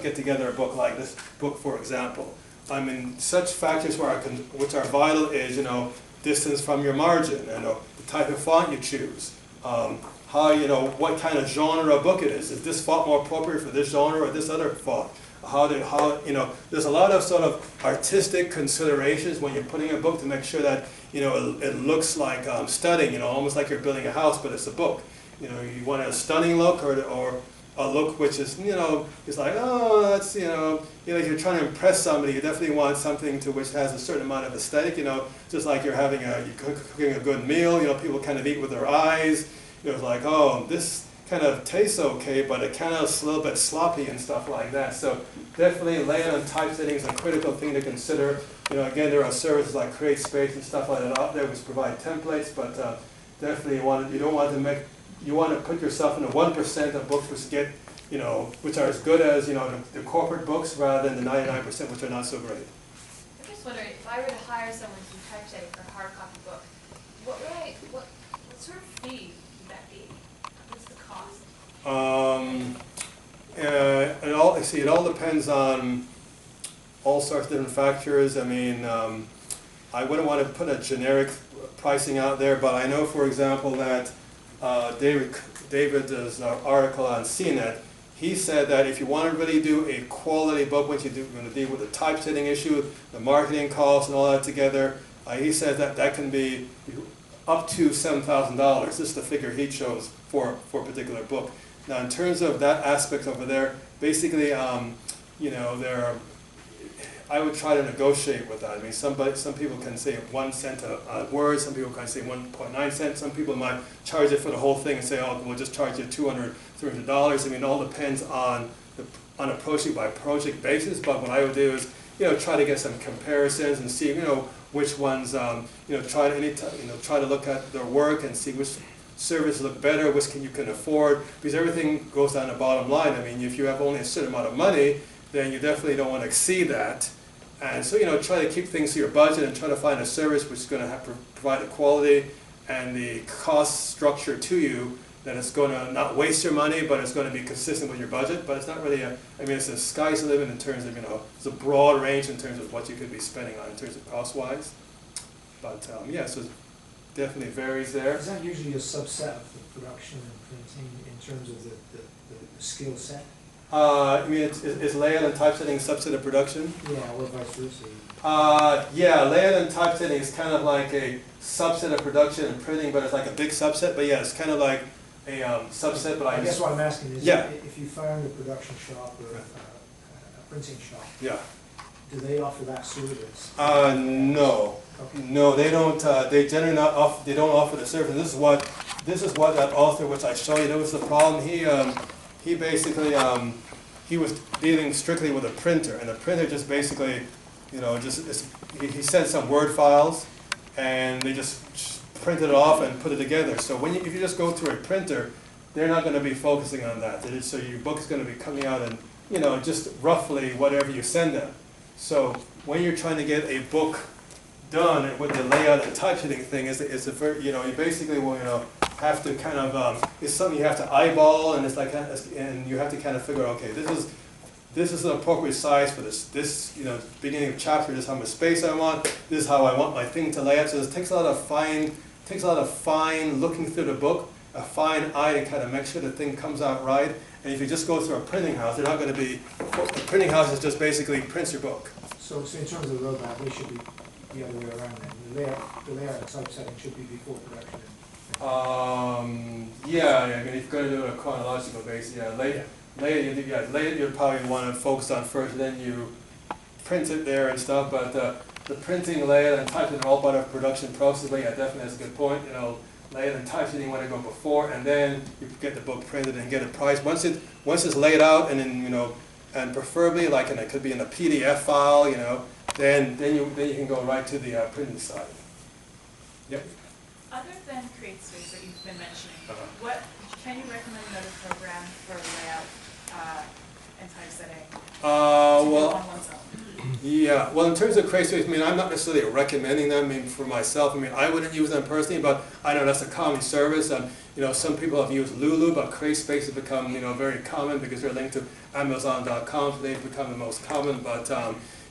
get together a book like this book, for example, such factors which are vital is distance from your margin, and the type of font you choose, what kind of genre book it is. Is this font more appropriate for this genre or this other font? There's a lot of sort of artistic considerations when you're putting a book to make sure that it looks like stunning, almost like you're building a house, but it's a book. You want a stunning look, or a look which is, you know, is like, oh, that's, you know, you're trying to impress somebody. You definitely want something to which has a certain amount of aesthetic, you know, just like you're cooking a good meal, you know, people kind of eat with their eyes. You know, it's like, oh, this kind of tastes okay, but it kind of is a little bit sloppy and stuff like that. So definitely layout and typesetting is a critical thing to consider. You know, again, there are services like CreateSpace and stuff like that out there which provide templates, but definitely you want to put yourself in the 1% of books which get, you know, which are as good as, you know, the corporate books rather than the 99% which are not so great. I'm just wondering, if I were to hire someone to do typesetting for a hard copy book, what sort of fee would that be? What's the cost? It all depends on all sorts of different factors. I mean, I wouldn't want to put a generic pricing out there, but I know, for example, that David's article on CNET, he said that if you want to really do a quality book, once you're going to deal with the typesetting issue, the marketing costs and all that together, he said that that can be up to $7,000. This is the figure he chose for a particular book. Now, in terms of that aspect over there, basically, you know, I would try to negotiate with that. I mean, some people can say 1 cent a word, some people can say 1.9 cents, some people might charge it for the whole thing and say, oh, we'll just charge you $200, $300. I mean, it all depends on a project-by-project basis, but what I would do is, you know, try to get some comparisons and see, you know, which ones, you know, try to look at their work and see which services look better, which you can afford, because everything goes down the bottom line. I mean, if you have only a certain amount of money, then you definitely don't want to exceed that. And so, you know, try to keep things to your budget and try to find a service which is going to have to provide the quality and the cost structure to you that it's going to not waste your money, but it's going to be consistent with your budget. But it's not really I mean, it's the sky's the limit in terms of, you know, it's a broad range in terms of what you could be spending on in terms of cost-wise. But, yeah, so it definitely varies there. Is that usually a subset of the production and printing in terms of the skill set? I mean, is layout and typesetting a subset of production? Yeah, or vice versa. Yeah, layout and typesetting is kind of like a subset of production and printing, but it's like a big subset. But yeah, it's kind of like a subset. But I guess what I'm asking is, yeah, if you found a production shop or a printing shop, yeah, do they offer that service? No. Okay. No, they don't. They generally not offer. They don't offer the service. This is what that author, which I showed you, that was the problem. He basically, he was dealing strictly with a printer, and the printer just basically, you know, he sent some Word files, and they just printed it off and put it together. So if you just go through a printer, they're not going to be focusing on that. So your book is going to be coming out in, you know, just roughly whatever you send them. So when you're trying to get a book done with the layout and typesetting thing, it's a very, you know, you basically will, you know, have to kind of, it's something you have to eyeball, and it's like, and you have to kind of figure, okay, this is an appropriate size for this, you know, beginning of chapter, this is how much space I want, this is how I want my thing to lay out. So it takes a lot of fine looking through the book, a fine eye to kind of make sure the thing comes out right. And if you just go through a printing house, they're not going to be, the printing house is just basically prints your book. So in terms of the roadmap, they should be the other way around then. The layout and typesetting should be before production. Yeah, I mean, if you're going to do it on a chronological basis, yeah, later you'd probably want to focus on first, then you print it there and stuff, but the printing, layout, and typesetting are all part of the production process, but yeah, definitely that's a good point. You know, layout and typesetting you want to go before, and then you get the book printed and get it priced. Once it's laid out, and then, you know, and preferably like it could be in a PDF file, you know, then you can go right to the printing side. Yep. Other than CreateSpace that you've been mentioning, what can you recommend another program for layout and typesetting? Yeah. Well, in terms of CreateSpace, I mean, I'm not necessarily recommending them. I mean, for myself, I mean, I wouldn't use them personally, but I know that's a common service. You know, some people have used Lulu, but CreateSpace has become, you know, very common because they're linked to Amazon.com, so they've become the most common. But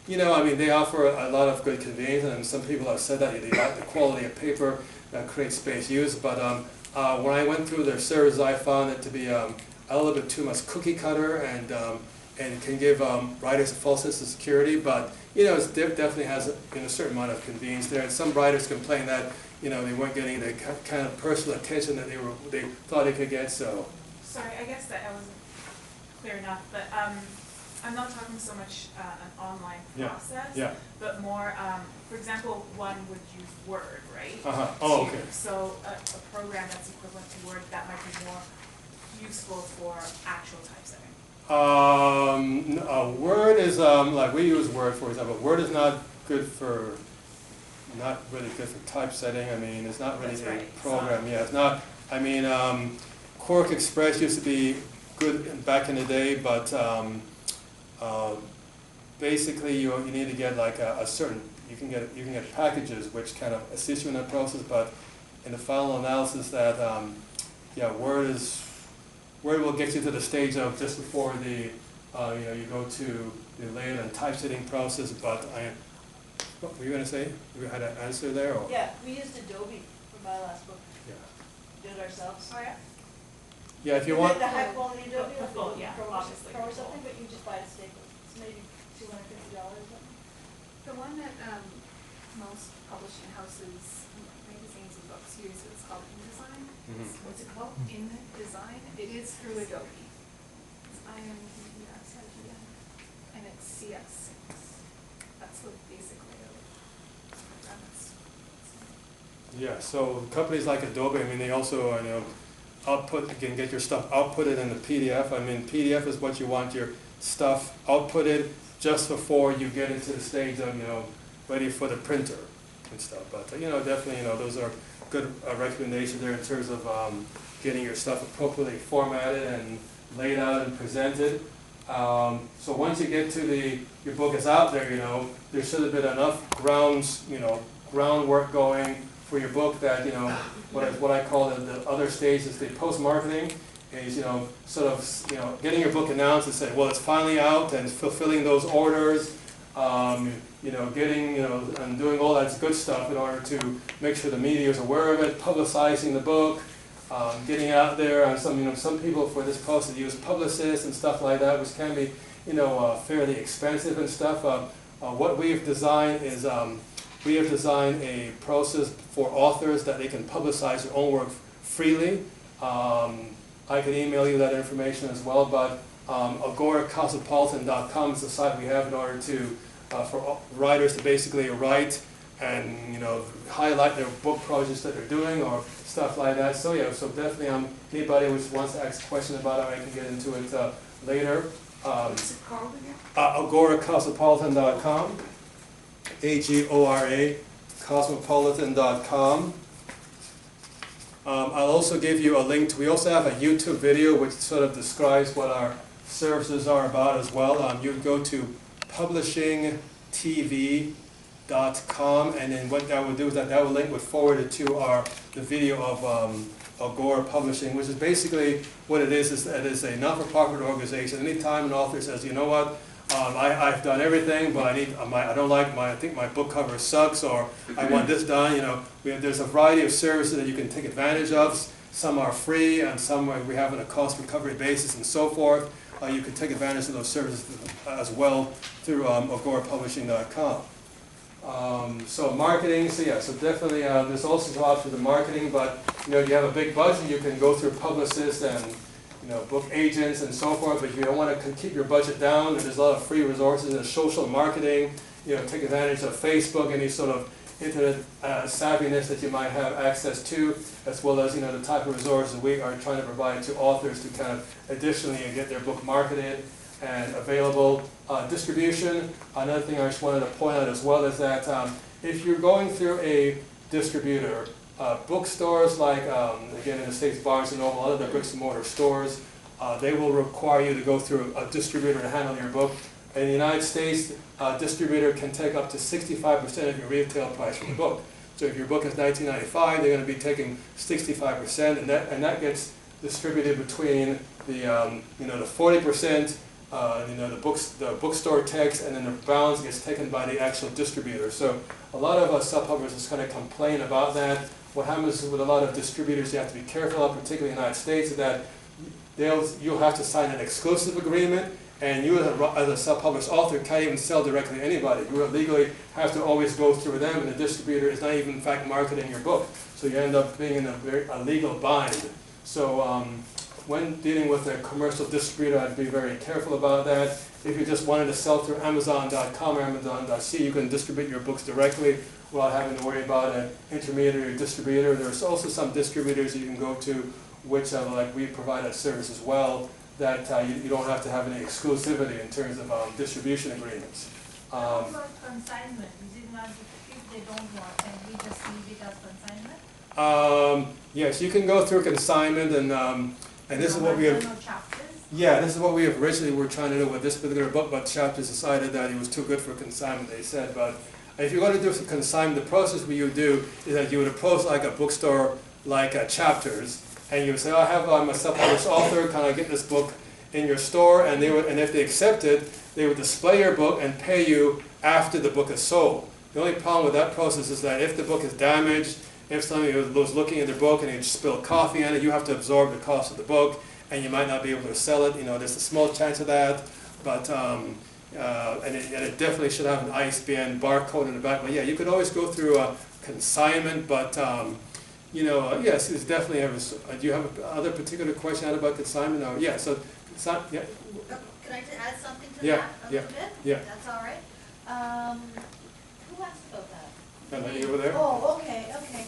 you know, I mean, they offer a lot of good convenience, and some people have said that they like the quality of paper that CreateSpace uses. But when I went through their service, I found it to be a little bit too much cookie cutter, and it can give writers a false sense of security. But you know, it definitely has a certain amount of convenience there. And some writers complain that, you know, they weren't getting the kind of personal attention that they thought they could get. So. Sorry, I guess that I wasn't clear enough, but I'm not talking so much an online Yeah, process, yeah. but more, for example, one would use Word, right? Uh-huh. Oh, okay. So a program that's equivalent to Word that might be more useful for actual typesetting. Word is, like we use Word, for example. Word is not good for, not really good for typesetting. I mean, it's not really That's a right. program. Yeah, it's not, I mean, Quark Express used to be good back in the day, but basically you need to get like a certain, you can get packages which kind of assist you in that process, but in the final analysis that, yeah, Word will get you to the stage of just before the, you go to the layer and typesetting process, but what were you going to say? You had an answer there? Or? Yeah, we used Adobe for my last book. Yeah. Did it ourselves. Oh, yeah? Yeah, if you want. The high quality Adobe, The full, yeah, Pro obviously. or something, but you just buy it stapled. It's maybe $250 or something. The one that most publishing houses, magazines and books use is called InDesign. What's it called? InDesign. It is through Adobe. It's INDESIGN, and it's CS6. That's the basic layout. Yeah, so companies like Adobe, I mean, they also, can get your stuff outputted in the PDF. I mean, PDF is what you want your stuff outputted just before you get into the stage of, ready for the printer and stuff. But, definitely, those are good recommendations there in terms of getting your stuff appropriately formatted and laid out and presented. So once you get to your book is out there, there should have been enough groundwork going for your book that, what I call the other stage is the post-marketing, is, sort of, getting your book announced and saying, well, it's finally out, and fulfilling those orders, getting, and doing all that good stuff in order to make sure the media is aware of it, publicizing the book, getting out there. And some people for this process use publicists and stuff like that, which can be, fairly expensive and stuff. What we've designed is, we have designed a process for authors that they can publicize their own work freely. I can email you that information as well, but agoracosmopolitan.com is the site we have in order to, for writers to basically write and, highlight their book projects that they're doing or stuff like that. So yeah, so definitely anybody which wants to ask a question about it, I can get into it later. What's it called again? agoracosmopolitan.com. AGORA, cosmopolitan.com. I'll also give you a link to, we also have a YouTube video which sort of describes what our services are about as well. You would go to publishingtv.com, and then what that would do is that will link would forward it to the video of Agora Publishing, which is basically what it is that it's a not-for-profit organization. Anytime an author says, you know what, I've done everything, but I think my book cover sucks, or I want this done. There's a variety of services that you can take advantage of. Some are free, and some we have on a cost recovery basis, and so forth. You can take advantage of those services as well through agorapublishing.com. So marketing, so definitely there's also options of marketing, but you have a big budget, you can go through publicists and book agents and so forth, but if you don't want to keep your budget down, there's a lot of free resources in social marketing, take advantage of Facebook, any sort of internet savviness that you might have access to, as well as, the type of resources we are trying to provide to authors to kind of additionally get their book marketed and available. Distribution, another thing I just wanted to point out as well is that if you're going through a distributor, bookstores like, again in the States, Barnes & Noble, a lot of the bricks and mortar stores, they will require you to go through a distributor to handle your book. In the United States, a distributor can take up to 65% of your retail price for the book. So if your book is $19.95, they're going to be taking 65%, and that gets distributed between the the 40%, the bookstore takes, and then the balance gets taken by the actual distributor. So a lot of self-publishers kind of complain about that. What happens with a lot of distributors you have to be careful of, particularly in the United States, is that you'll have to sign an exclusive agreement, and you as a self-published author can't even sell directly to anybody. You legally have to always go through them, and the distributor is not even in fact marketing your book. So you end up being in a legal bind. So when dealing with a commercial distributor, I'd be very careful about that. If you just wanted to sell through Amazon.com or Amazon.ca, you can distribute your books directly without having to worry about an intermediary distributor. There's also some distributors you can go to, which like we provide that service as well, that you don't have to have any exclusivity in terms of distribution agreements. What about consignment? Is it not, if they don't want, and we just leave it as consignment? Yes, you can go through consignment, and this is what we have. Yeah, this is what we have originally were trying to do with this particular book, but Chapters decided that it was too good for consignment, they said. But if you're going to do some consignment, the process what you would do is that you would approach like a bookstore like Chapters, and you would say, oh, I have I'm a self-published author, can I get this book in your store? And they would, and if they accepted, they would display your book and pay you after the book is sold. The only problem with that process is that if the book is damaged, if somebody was looking at their book and they spilled coffee on it, you have to absorb the cost of the book, and you might not be able to sell it. You know, there's a small chance of that, but and it definitely should have an ISBN barcode in the back. But yeah, you could always go through a consignment, but you know, yes, it's definitely. Do you have other particular question about consignment? Or yeah, so yeah. Can I just add something to Yeah, that a yeah, little bit? yeah. That's all right. Who asked about that? Are you over there? Oh, okay, okay.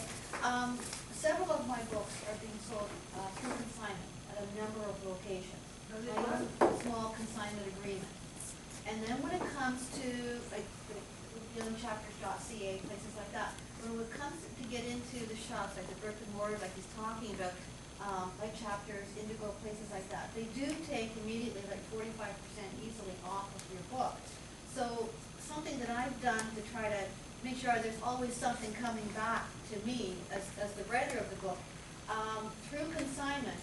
Several of my books are being sold through consignment at a number of locations. I use a small consignment agreement. And then when it comes to like youngchapters.ca, places like that, when it comes to get into the shops, like the brick and mortar, like he's talking about, like Chapters, Indigo, places like that, they do take immediately like 45% easily off of your book. So something that I've done to try to make sure there's always something coming back to me as the writer of the book, through consignment,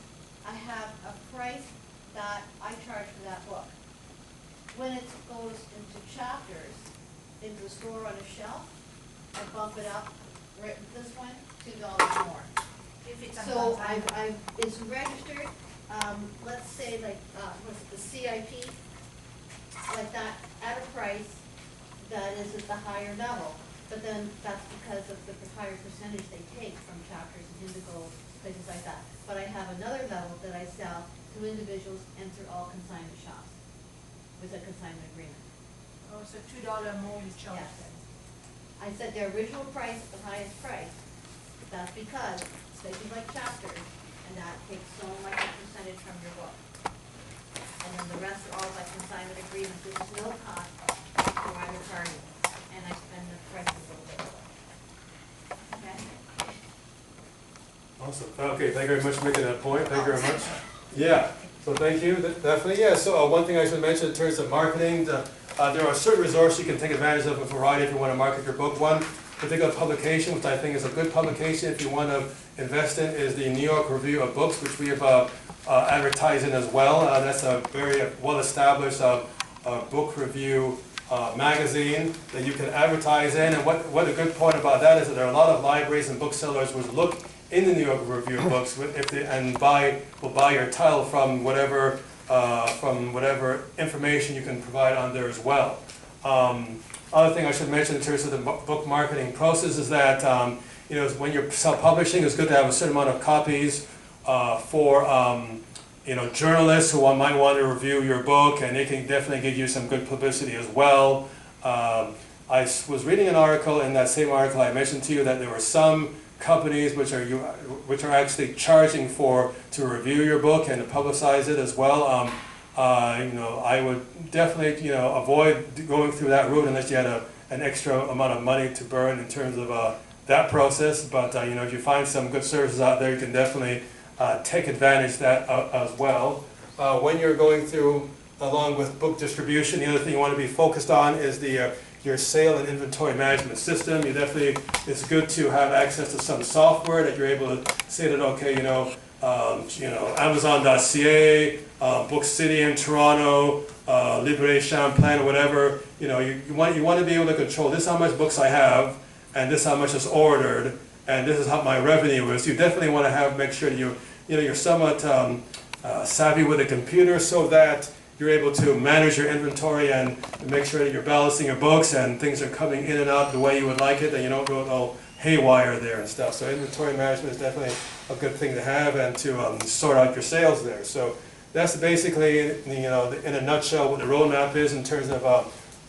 I have a price that I charge for that book. When it goes into Chapters, into the store on a shelf, I bump it up, right, this one, $2 more. If it's So it's registered, let's say like, what's it, the CIP, like that, at a price that is at the higher level. But then that's because of the higher percentage they take from Chapters and Indigo, places like that. But I have another level that I sell to individuals and through all consignment shops with a consignment agreement. Oh, so $2 more you charge them. I said the original price, the highest price. That's because places like Chapters, and that takes so much a percentage from your book. And then the rest are all by consignment agreement, which is no cost to either party. And I spend the price a little bit lower. Okay? Awesome. Okay, thank you very much for making that point. Thank you very much. Yeah, so thank you, definitely. Yeah, so one thing I should mention in terms of marketing, there are certain resources you can take advantage of a variety if you want to market your book. One particular publication, which I think is a good publication if you want to invest in, is the New York Review of Books, which we have advertised in as well. That's a very well-established book review magazine that you can advertise in. And what a good point about that is that there are a lot of libraries and booksellers which look in the New York Review of Books and will buy your title from whatever information you can provide on there as well. Other thing I should mention in terms of the book marketing process is that you know, when you're self-publishing, it's good to have a certain amount of copies for you know, journalists who might want to review your book, and they can definitely give you some good publicity as well. I was reading an article, in that same article I mentioned to you that there were some companies which are actually charging to review your book and to publicize it as well. You know, I would definitely, you know, avoid going through that route unless you had an extra amount of money to burn in terms of that process. But you know, if you find some good services out there, you can definitely take advantage of that as well. When you're going through, along with book distribution, the other thing you want to be focused on is your sale and inventory management system. It's good to have access to some software that you're able to say that, okay, you know, Amazon.ca, Book City in Toronto, Libre Champlain, or whatever. You know, you want to be able to control, this is how much books I have, and this is how much is ordered, and this is how my revenue is. You definitely want to make sure that you're somewhat savvy with a computer, so that you're able to manage your inventory and make sure that you're balancing your books and things are coming in and out the way you would like it, and you don't go all haywire there and stuff. So inventory management is definitely a good thing to have and to sort out your sales there. So that's basically, in a nutshell, what the roadmap is in terms of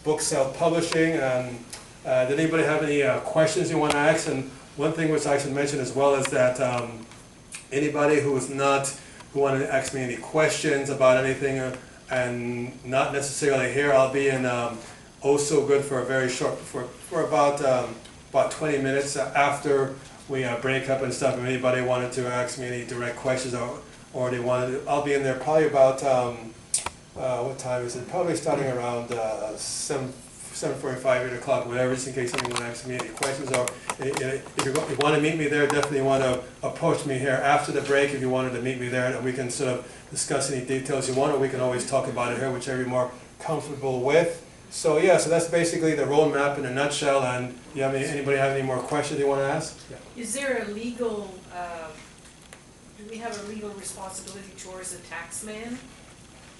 book self-publishing. Did anybody have any questions you want to ask? And one thing which I should mention as well is that anybody who wanted to ask me any questions about anything and not necessarily here, I'll be in Oh So Good for a very short, for about 20 minutes after we break up and stuff. If anybody wanted to ask me any direct questions or they wanted to, I'll be in there probably about, what time is it? Probably starting around 7:45, 8 o'clock, whatever, just in case anyone asks me any questions. Or if you want to meet me there, definitely want to approach me here after the break if you wanted to meet me there, and we can sort of discuss any details you want, or we can always talk about it here, whichever you're more comfortable with. So yeah, so that's basically the roadmap in a nutshell. And anybody have any more questions you want to ask? Yeah. Is there a legal, do we have a legal responsibility towards the taxman?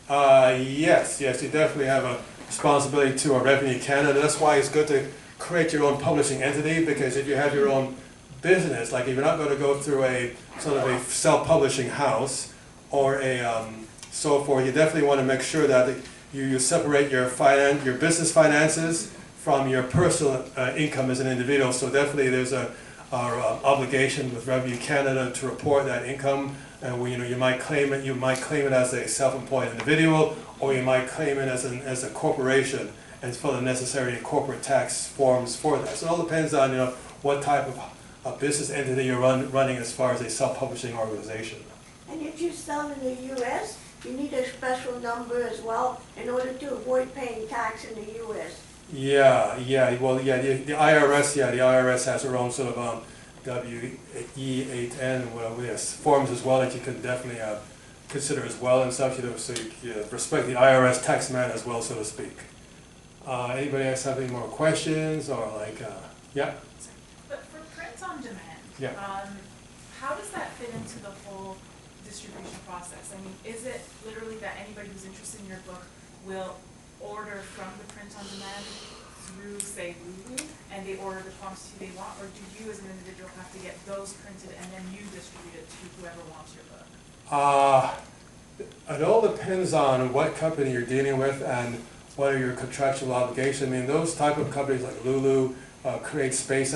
Yes, you definitely have a responsibility to Revenue Canada. That's why it's good to create your own publishing entity, because if you have your own business, like if you're not going to go through a sort of a self-publishing house or so forth, you definitely want to make sure that you separate your business finances from your personal income as an individual. So definitely there's our obligation with Revenue Canada to report that income. And you might claim it. You might claim it as a self-employed individual, or you might claim it as a corporation and fill the necessary corporate tax forms for that. So it all depends on what type of business entity you're running as far as a self-publishing organization. And if you sell in the U.S., you need a special number as well in order to avoid paying tax in the U.S. Well, the IRS, the IRS has their own sort of W-E-8-N forms as well that you can definitely consider as well and stuff. So you respect the IRS tax man as well, so to speak. Anybody else have any more questions or yeah? But for print on demand, yeah. How does that fit into the whole distribution process? I mean, is it literally that anybody who's interested in your book will order from the print on demand through, say, Lulu, and they order the quantity they want, or do you as an individual have to get those printed and then you distribute it to whoever wants your book? It all depends on what company you're dealing with and what are your contractual obligations. I mean, those type of companies like Lulu, CreateSpace,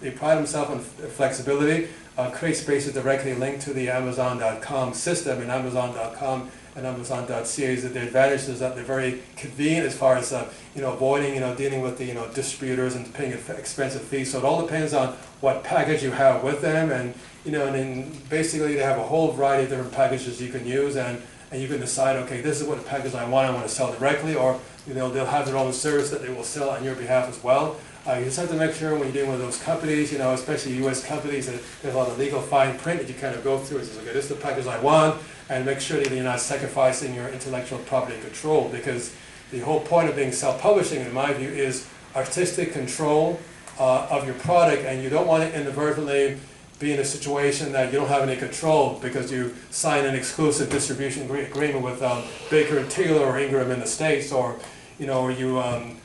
they pride themselves on flexibility. CreateSpace is directly linked to the Amazon.com system, and Amazon.com and Amazon.ca is that the advantage is that they're very convenient as far as avoiding dealing with the distributors and paying expensive fees. So it all depends on what package you have with them, and and then basically they have a whole variety of different packages you can use, and you can decide, okay, this is what the package I want to sell directly, or they'll have their own service that they will sell on your behalf as well. You just have to make sure when you're dealing with those companies, especially U.S. companies, that there's a lot of legal fine print that you kind of go through and say, okay, this is the package I want, and make sure that you're not sacrificing your intellectual property control, because the whole point of being self-publishing, in my view, is artistic control of your product, and you don't want to inadvertently be in a situation that you don't have any control because you sign an exclusive distribution agreement with Baker and Taylor or Ingram in the States, or you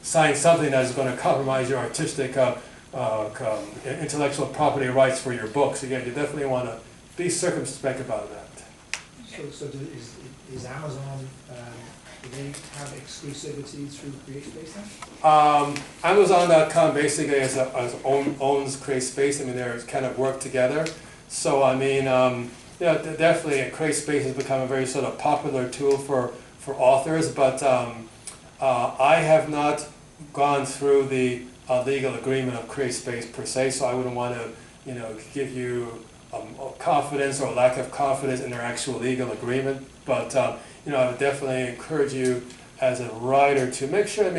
sign something that is going to compromise your artistic intellectual property rights for your books. Again, you definitely want to be circumspect about that. So is Amazon, do they have exclusivity through CreateSpace then? Amazon.com basically owns CreateSpace. They're kind of work together. So definitely CreateSpace has become a very sort of popular tool for authors, but I have not gone through the legal agreement of CreateSpace per se, so I wouldn't want to give you confidence or lack of confidence in their actual legal agreement. But I would definitely encourage you as a writer to make sure.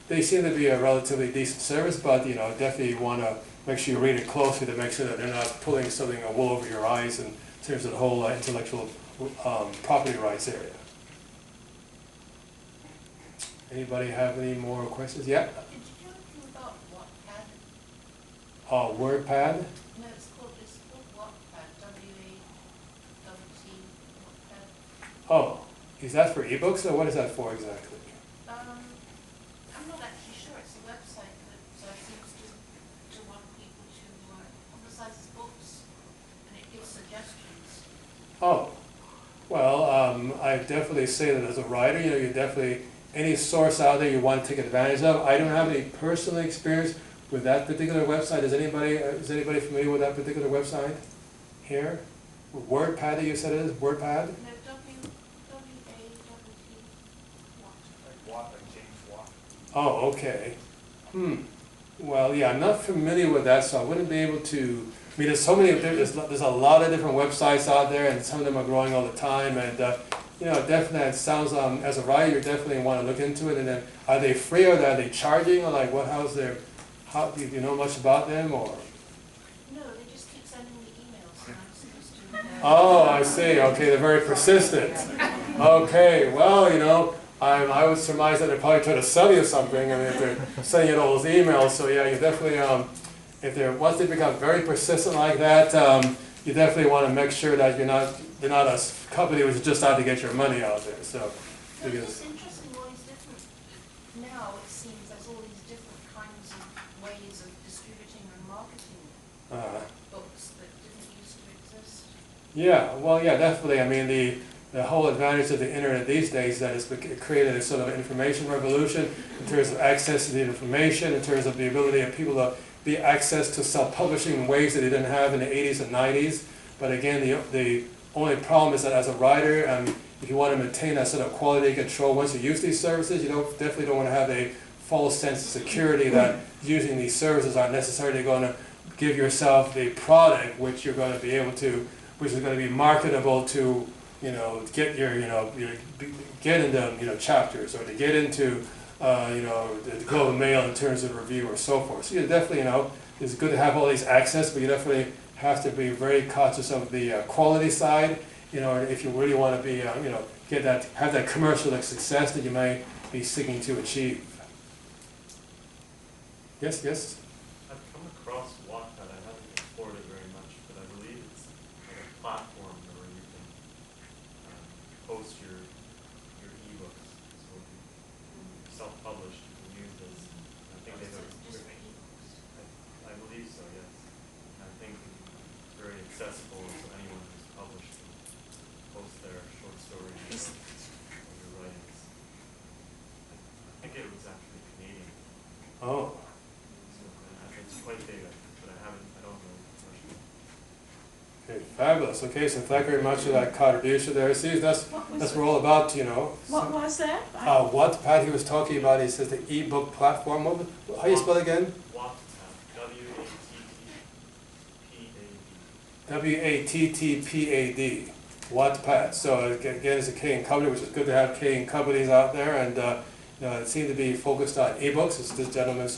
They seem to be a relatively decent service, but definitely want to make sure you read it closely to make sure that they're not pulling something a wool over your eyes in terms of the whole intellectual property rights area. Anybody have any more questions? Yeah? Did you do anything about Wattpad? WordPad? No, it's called Wattpad, W-A-T-T, Wattpad. Oh, is that for ebooks, or what is that for exactly? I'm not actually sure. It's a website that seems to want people to give suggestions? Oh, well, I definitely say that as a writer, you know, you definitely, any source out there you want to take advantage of. I don't have any personal experience with that particular website. Is anybody familiar with that particular website here? WordPad, you said it is? WordPad? Oh, okay. Well, yeah, I'm not familiar with that, so I wouldn't be able to. I mean, there's so many. There's a lot of different websites out there, and some of them are growing all the time. And you know, definitely, it sounds. As a writer, you definitely want to look into it. And then, are they free or are they charging, or like what? How's their? How do you know much about them, or? No, they just keep sending me emails, and I'm supposed to. Oh, I see. Okay, they're very persistent. Okay, well, you know. I would surmise that they're probably trying to sell you something. I mean, if they're sending you all those emails, so yeah, you definitely, if they're once they become very persistent like that, you definitely want to make sure that they're not a company which is just out to get your money out there. So, No, it's interesting all these different. Now it seems there's all these different kinds of ways of distributing and marketing books that didn't used to exist. Yeah, well, yeah, definitely. I mean, the whole advantage of the internet these days is that it's created a sort of information revolution in terms of access to the information, in terms of the ability of people to be access to self-publishing in ways that they didn't have in the 80s and 90s. But again, the only problem is that as a writer, if you want to maintain that sort of quality control once you use these services, you definitely don't want to have a false sense of security that using these services aren't necessarily going to give yourself the product which you're going to be able to, which is going to be marketable to, you know, get your, get into, chapters, or to get into, the Globe and Mail in terms of review or so forth. So you definitely, it's good to have all these access, but you definitely have to be very conscious of the quality side, if you really want to be, have that commercial success that you may be seeking to achieve. Yes, yes? I've come across Wattpad. I haven't explored it very much, but I believe it's like a platform where you can post your ebooks. So self-published, you can use this. I think they have. I believe so, yes. I think it's very accessible to anyone who's published can post their short stories or your writings. I think it was actually Canadian. Oh. It's quite big, but I don't know much. Okay, fabulous. Okay, so thank you very much for that contribution there. See, that's what we're all about, What was that? Wattpad he was talking about, he says the ebook platform. How do you spell it again? Wattpad. W-A-T-T-P-A-D. W-A-T-T-P-A-D. Wattpad. So again, it's a Canadian company, which is good to have Canadian companies out there, and it seemed to be focused on ebooks. It's this gentleman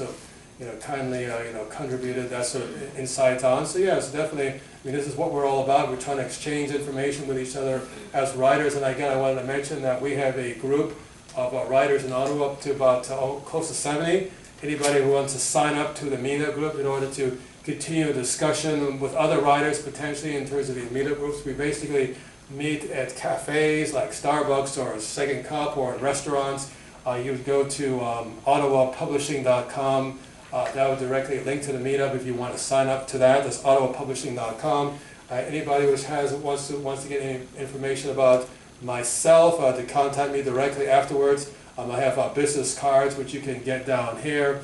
kindly contributed that sort of insight on. So yeah, it's definitely. This is what we're all about. We're trying to exchange information with each other as writers. And again, I wanted to mention that we have a group of writers in Ottawa, up to about close to 70. Anybody who wants to sign up to the meetup group in order to continue a discussion with other writers potentially in terms of these meetup groups. We basically meet at cafes like Starbucks or Second Cup, or in restaurants. You would go to ottawapublishing.com. That would directly link to the meetup if you want to sign up to that. That's ottawapublishing.com. Anybody which wants to get any information about myself, to contact me directly afterwards. I have business cards which you can get down here,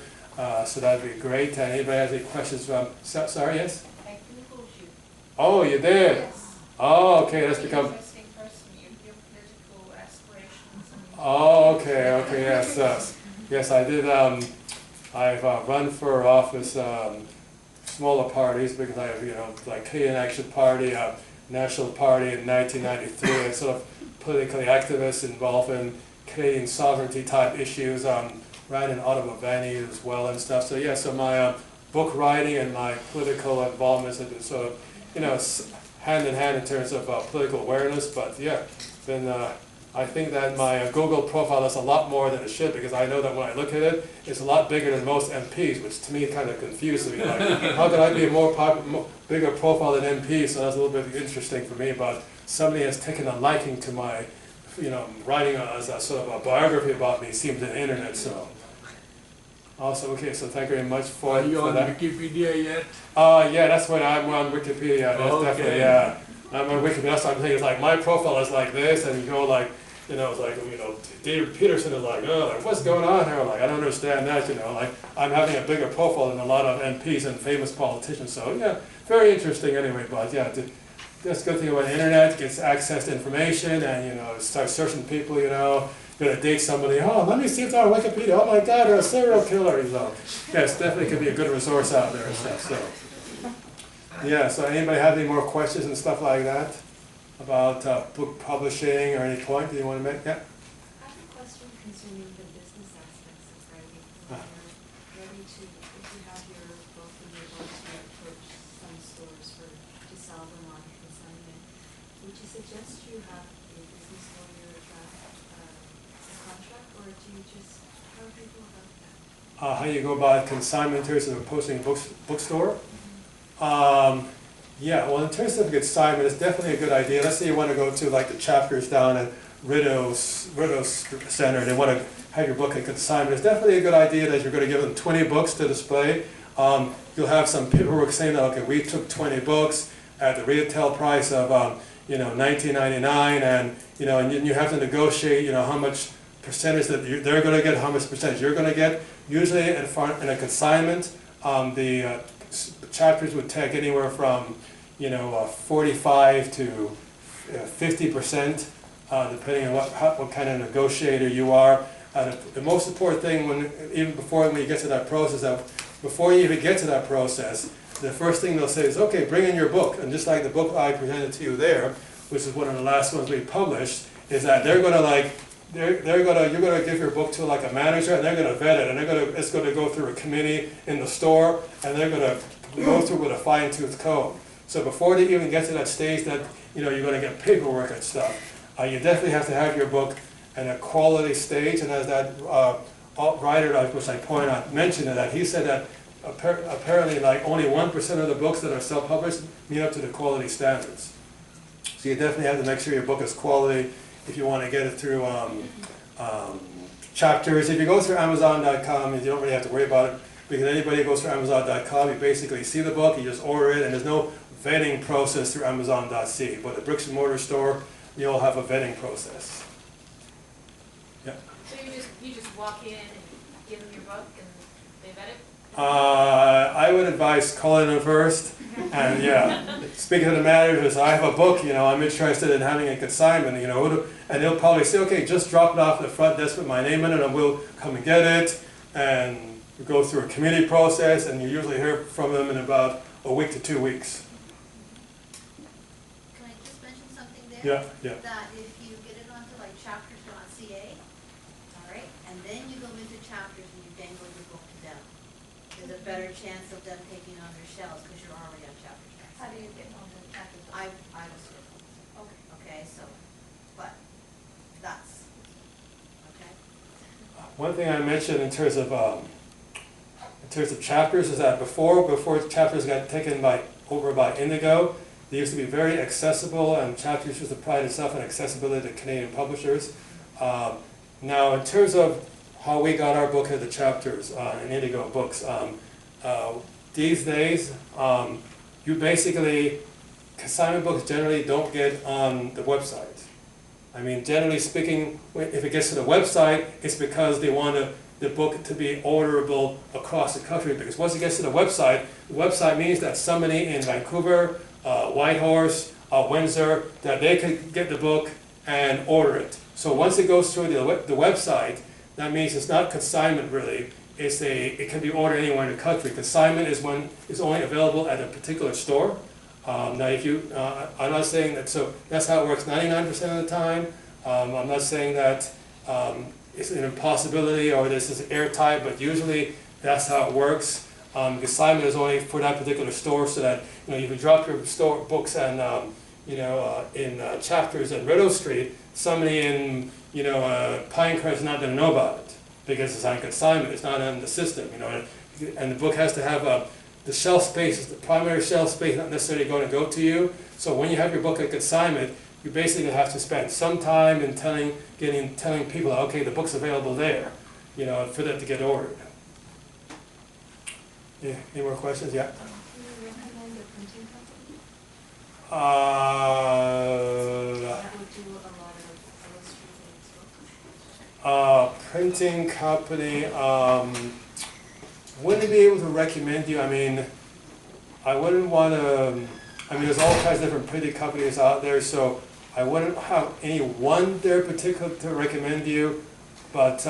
so that would be great. Anybody has any questions? Sorry, yes? I Googled you. Oh, you did? Yes. Oh, okay, that's become... Interesting person, your political aspirations. Oh, okay, yes. Yes, I did. I've run for office, smaller parties, because I have, like Canadian Action Party, National Party in 1993, and sort of politically activists involved in Canadian sovereignty type issues, ran in Ottawa venues as well and stuff. So yeah, so my book writing and my political involvements have been sort of, hand in hand in terms of political awareness. But yeah, been. I think that my Google profile is a lot more than it should, because I know that when I look at it, it's a lot bigger than most MPs, which to me kind of confuses me. Like, how could I be a bigger profile than MP? So that's a little bit interesting for me. But somebody has taken a liking to my, writing as a sort of a biography about me, seems on the internet. So Awesome, okay, so thank you very much for, Are you for on that. Wikipedia yet? Yeah, that's what I'm on Wikipedia, that's Okay. definitely, yeah. I'm on Wikipedia, that's what I'm saying, it's like, my profile is like this, and you go like, you know, it's like, you know, David Peterson is like, oh, like, what's going on here? Like, I don't understand that, you know, like, I'm having a bigger profile than a lot of MPs and famous politicians, so, yeah, very interesting anyway, but yeah, that's a good thing about the internet, gets access to information, and, you know, start searching people, you know, gonna date somebody, oh, let me see if they're on Wikipedia, oh my God, they're a serial killer, you know. Yes, definitely could be a good resource out there and stuff, so. Yeah, so anybody have any more questions and stuff like that about book publishing or any point that you want to make? Yeah? I have a question concerning the business aspects of writing. When you're ready to, if you have your book and you're going to approach some stores to sell them on consignment, would you suggest you have a business lawyer draft a contract, or do you just, how do you go about that? How you go about consignment in terms of posting a bookstore? Yeah, well, in terms of consignment, it's definitely a good idea. Let's say you want to go to like the chapters down at Rideau Center, and they want to have your book at consignment. It's definitely a good idea that you're going to give them 20 books to display. You'll have some paperwork saying that, okay, we took 20 books at the retail price of, you know, $19.99, and, you know, and you have to negotiate, you know, how much percentage that they're going to get, how much percentage you're going to get. Usually in a consignment, the chapters would take anywhere from, you know, 45 to 50%, depending on what kind of negotiator you are. The most important thing, when you get to that process, before you even get to that process, the first thing they'll say is, okay, bring in your book. And just like the book I presented to you there, which is one of the last ones we published, is that they're going to like, you're going to give your book to like a manager, and they're going to vet it, and it's going to go through a committee in the store, and they're going to go through with a fine-tooth comb. So before they even get to that stage that, you know, you're going to get paperwork and stuff, you definitely have to have your book in a quality stage. And as that writer, which I pointed out, mentioned that he said that apparently like only 1% of the books that are self-published meet up to the quality standards. So you definitely have to make sure your book is quality if you want to get it through chapters. If you go through Amazon.com, you don't really have to worry about it, because anybody who goes through Amazon.com, you basically see the book, you just order it, and there's no vetting process through Amazon.ca. But a bricks and mortar store, you all have a vetting process. Yeah. So you just walk in and give them your book and they vet it? I would advise calling them first, and yeah, speaking to the managers, I have a book, you know, I'm interested in having a consignment, you know, and they'll probably say, okay, just drop it off at the front desk with my name in it, and we'll come and get it, and we go through a committee process, and you usually hear from them in about a week to 2 weeks. Can I just mention something there? Yeah. That if you get it onto like chapters.ca, all right, and then you go into chapters and you dangle your book to them, there's a better chance of them taking it on their shelves because you're already on chapters. How do you get on the chapter? I was here. Okay, so, but that's, okay? One thing I mentioned in terms of chapters is that before chapters got taken over by Indigo, they used to be very accessible, and chapters used to pride itself on accessibility to Canadian publishers. Now, in terms of how we got our book into chapters in Indigo Books, these days, you basically, consignment books generally don't get on the website. I mean, generally speaking, if it gets to the website, it's because they want the book to be orderable across the country, because once it gets to the website means that somebody in Vancouver, Whitehorse, Windsor, that they could get the book and order it. So once it goes through the website, that means it's not consignment really. It can be ordered anywhere in the country. Consignment is when it's only available at a particular store. Now, if you, I'm not saying that. So that's how it works 99% of the time. I'm not saying that it's an impossibility or this is airtight, but usually that's how it works. Consignment is only for that particular store, so that you can drop your store books and in chapters in Rideau Street. Somebody in Pinecrest is not going to know about it because it's on consignment. It's not in the system, and the book has to have the shelf space is the primary shelf space, not necessarily going to go to you. So when you have your book at consignment, you basically have to spend some time in telling people, okay, the book's available there, for them to get ordered. Yeah, any more questions? Yeah. Can you recommend a printing company? That would do a lot of illustrated books. Printing company, wouldn't be able to recommend you. I mean, I wouldn't want to, I mean, there's all kinds of different printing companies out there, so I wouldn't have any one there particular to recommend you, but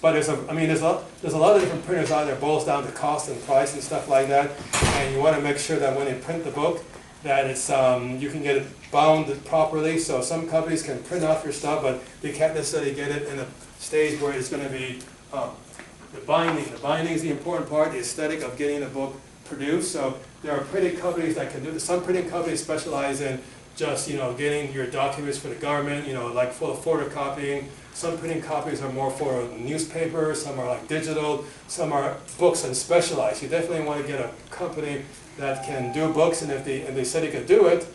there's there's a lot of different printers out there. It boils down to cost and price and stuff like that, and you want to make sure that when you print the book, that it's you can get it bound properly. So some companies can print off your stuff, but they can't necessarily get it in a stage where it's going to be the binding. The binding is the important part, the aesthetic of getting the book produced. So there are printing companies that can do this. Some printing companies specialize in just getting your documents for the government, like full of photocopying. Some printing companies are more for newspapers, some are like digital, some are books and specialized. You definitely want to get a company that can do books, and if they said they could do it,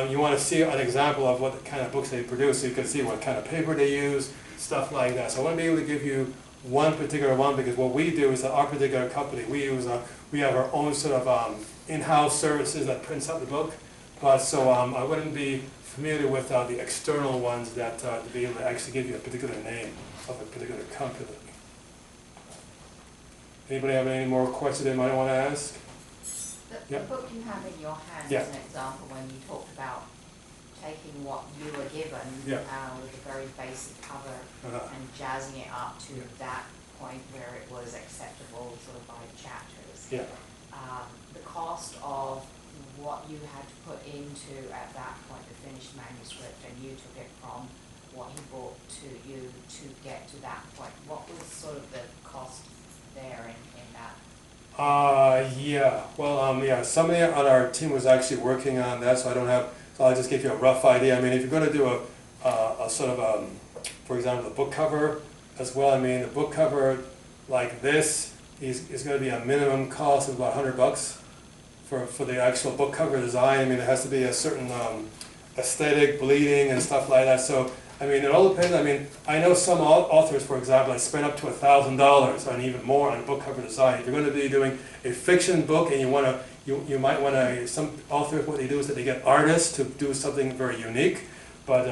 you want to see an example of what kind of books they produce, so you can see what kind of paper they use, stuff like that. So I want to be able to give you one particular one, because what we do is that our particular company, we have our own sort of in-house services that prints out the book. But so I wouldn't be familiar with the external ones that to be able to actually give you a particular name of a particular company. Anybody have any more questions they might want to ask? The book you have in your hand is an example when you talked about taking what you were given with a very basic cover and jazzing it up to that point where it was acceptable sort of by chapters. Yeah. The cost of what you had to put into at that point the finished manuscript, and you took it from what he brought to you to get to that point. What was sort of the cost there in that? Somebody on our team was actually working on that, so I'll just give you a rough idea. I mean, if you're going to do a sort of, for example, a book cover as well, I mean, a book cover like this is going to be a minimum cost of about $100 for the actual book cover design. I mean, it has to be a certain aesthetic, bleeding, and stuff like that. So, I mean, it all depends. I mean, I know some authors, for example, that spend up to $1,000 and even more on book cover design. If you're going to be doing a fiction book and you might want to, some authors, what they do is that they get artists to do something very unique. But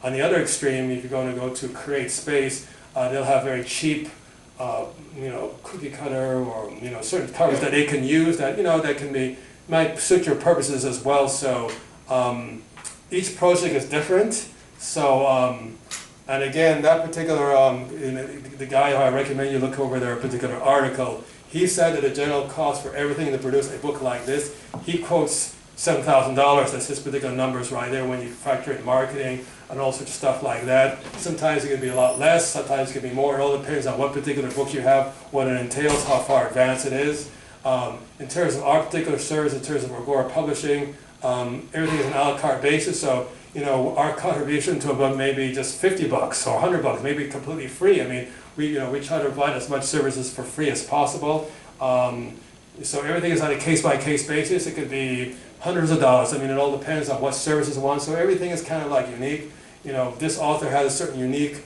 on the other extreme, if you're going to go to create space, they'll have very cheap, cookie cutter or, certain covers that they can use that, that might suit your purposes as well. So each project is different. So, and again, that particular, the guy who I recommend you look over their particular article, he said that the general cost for everything to produce a book like this, he quotes $7,000. That's his particular numbers right there when you factor in marketing and all sorts of stuff like that. Sometimes it can be a lot less, sometimes it can be more. It all depends on what particular book you have, what it entails, how far advanced it is. In terms of our particular service, in terms of Agora Publishing, everything is an a la carte basis. So, our contribution to a book may be just $50 or $100, maybe completely free. I mean, we try to provide as much services for free as possible. So everything is on a case-by-case basis. It could be hundreds of dollars. I mean, it all depends on what services one. So everything is kind of like unique. This author has a certain unique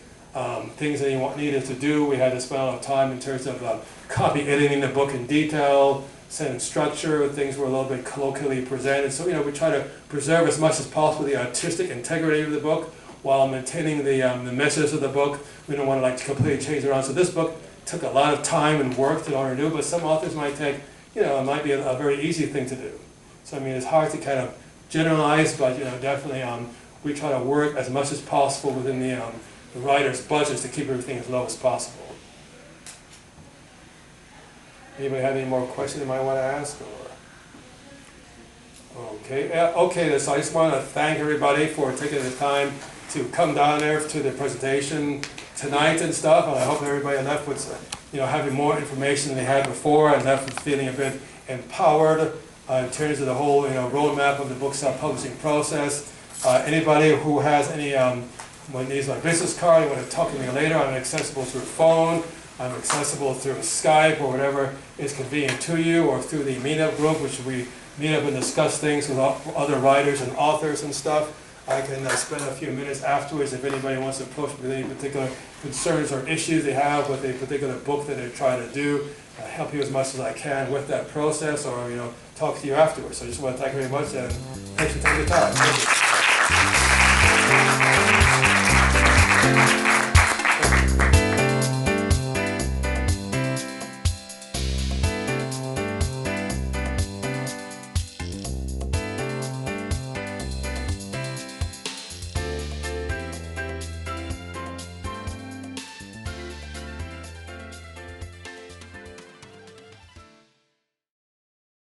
things that he needed to do. We had to spend a lot of time in terms of copy editing the book in detail, sentence structure, things were a little bit colloquially presented. So, we try to preserve as much as possible the artistic integrity of the book while maintaining the message of the book. We don't want to completely change it around. So this book took a lot of time and work in order to do, but some authors might take, it might be a very easy thing to do. So, I mean, it's hard to kind of generalize, but, definitely we try to work as much as possible within the writer's budgets to keep everything as low as possible. Anybody have any more questions they might want to ask? Okay, so I just want to thank everybody for taking the time to come down there to the presentation tonight and stuff. And I hope everybody left with, having more information than they had before, and left with feeling a bit empowered in terms of the whole, roadmap of the book self-publishing process. Anybody who has any, needs my business card, you want to talk to me later, I'm accessible through phone. I'm accessible through Skype or whatever is convenient to you, or through the meetup group, which we meet up and discuss things with other writers and authors and stuff. I can spend a few minutes afterwards if anybody wants to approach me with any particular concerns or issues they have with a particular book that they're trying to do. Help you as much as I can with that process, or talk to you afterwards. So I just want to thank you very much, and thanks for taking the time. Thank you.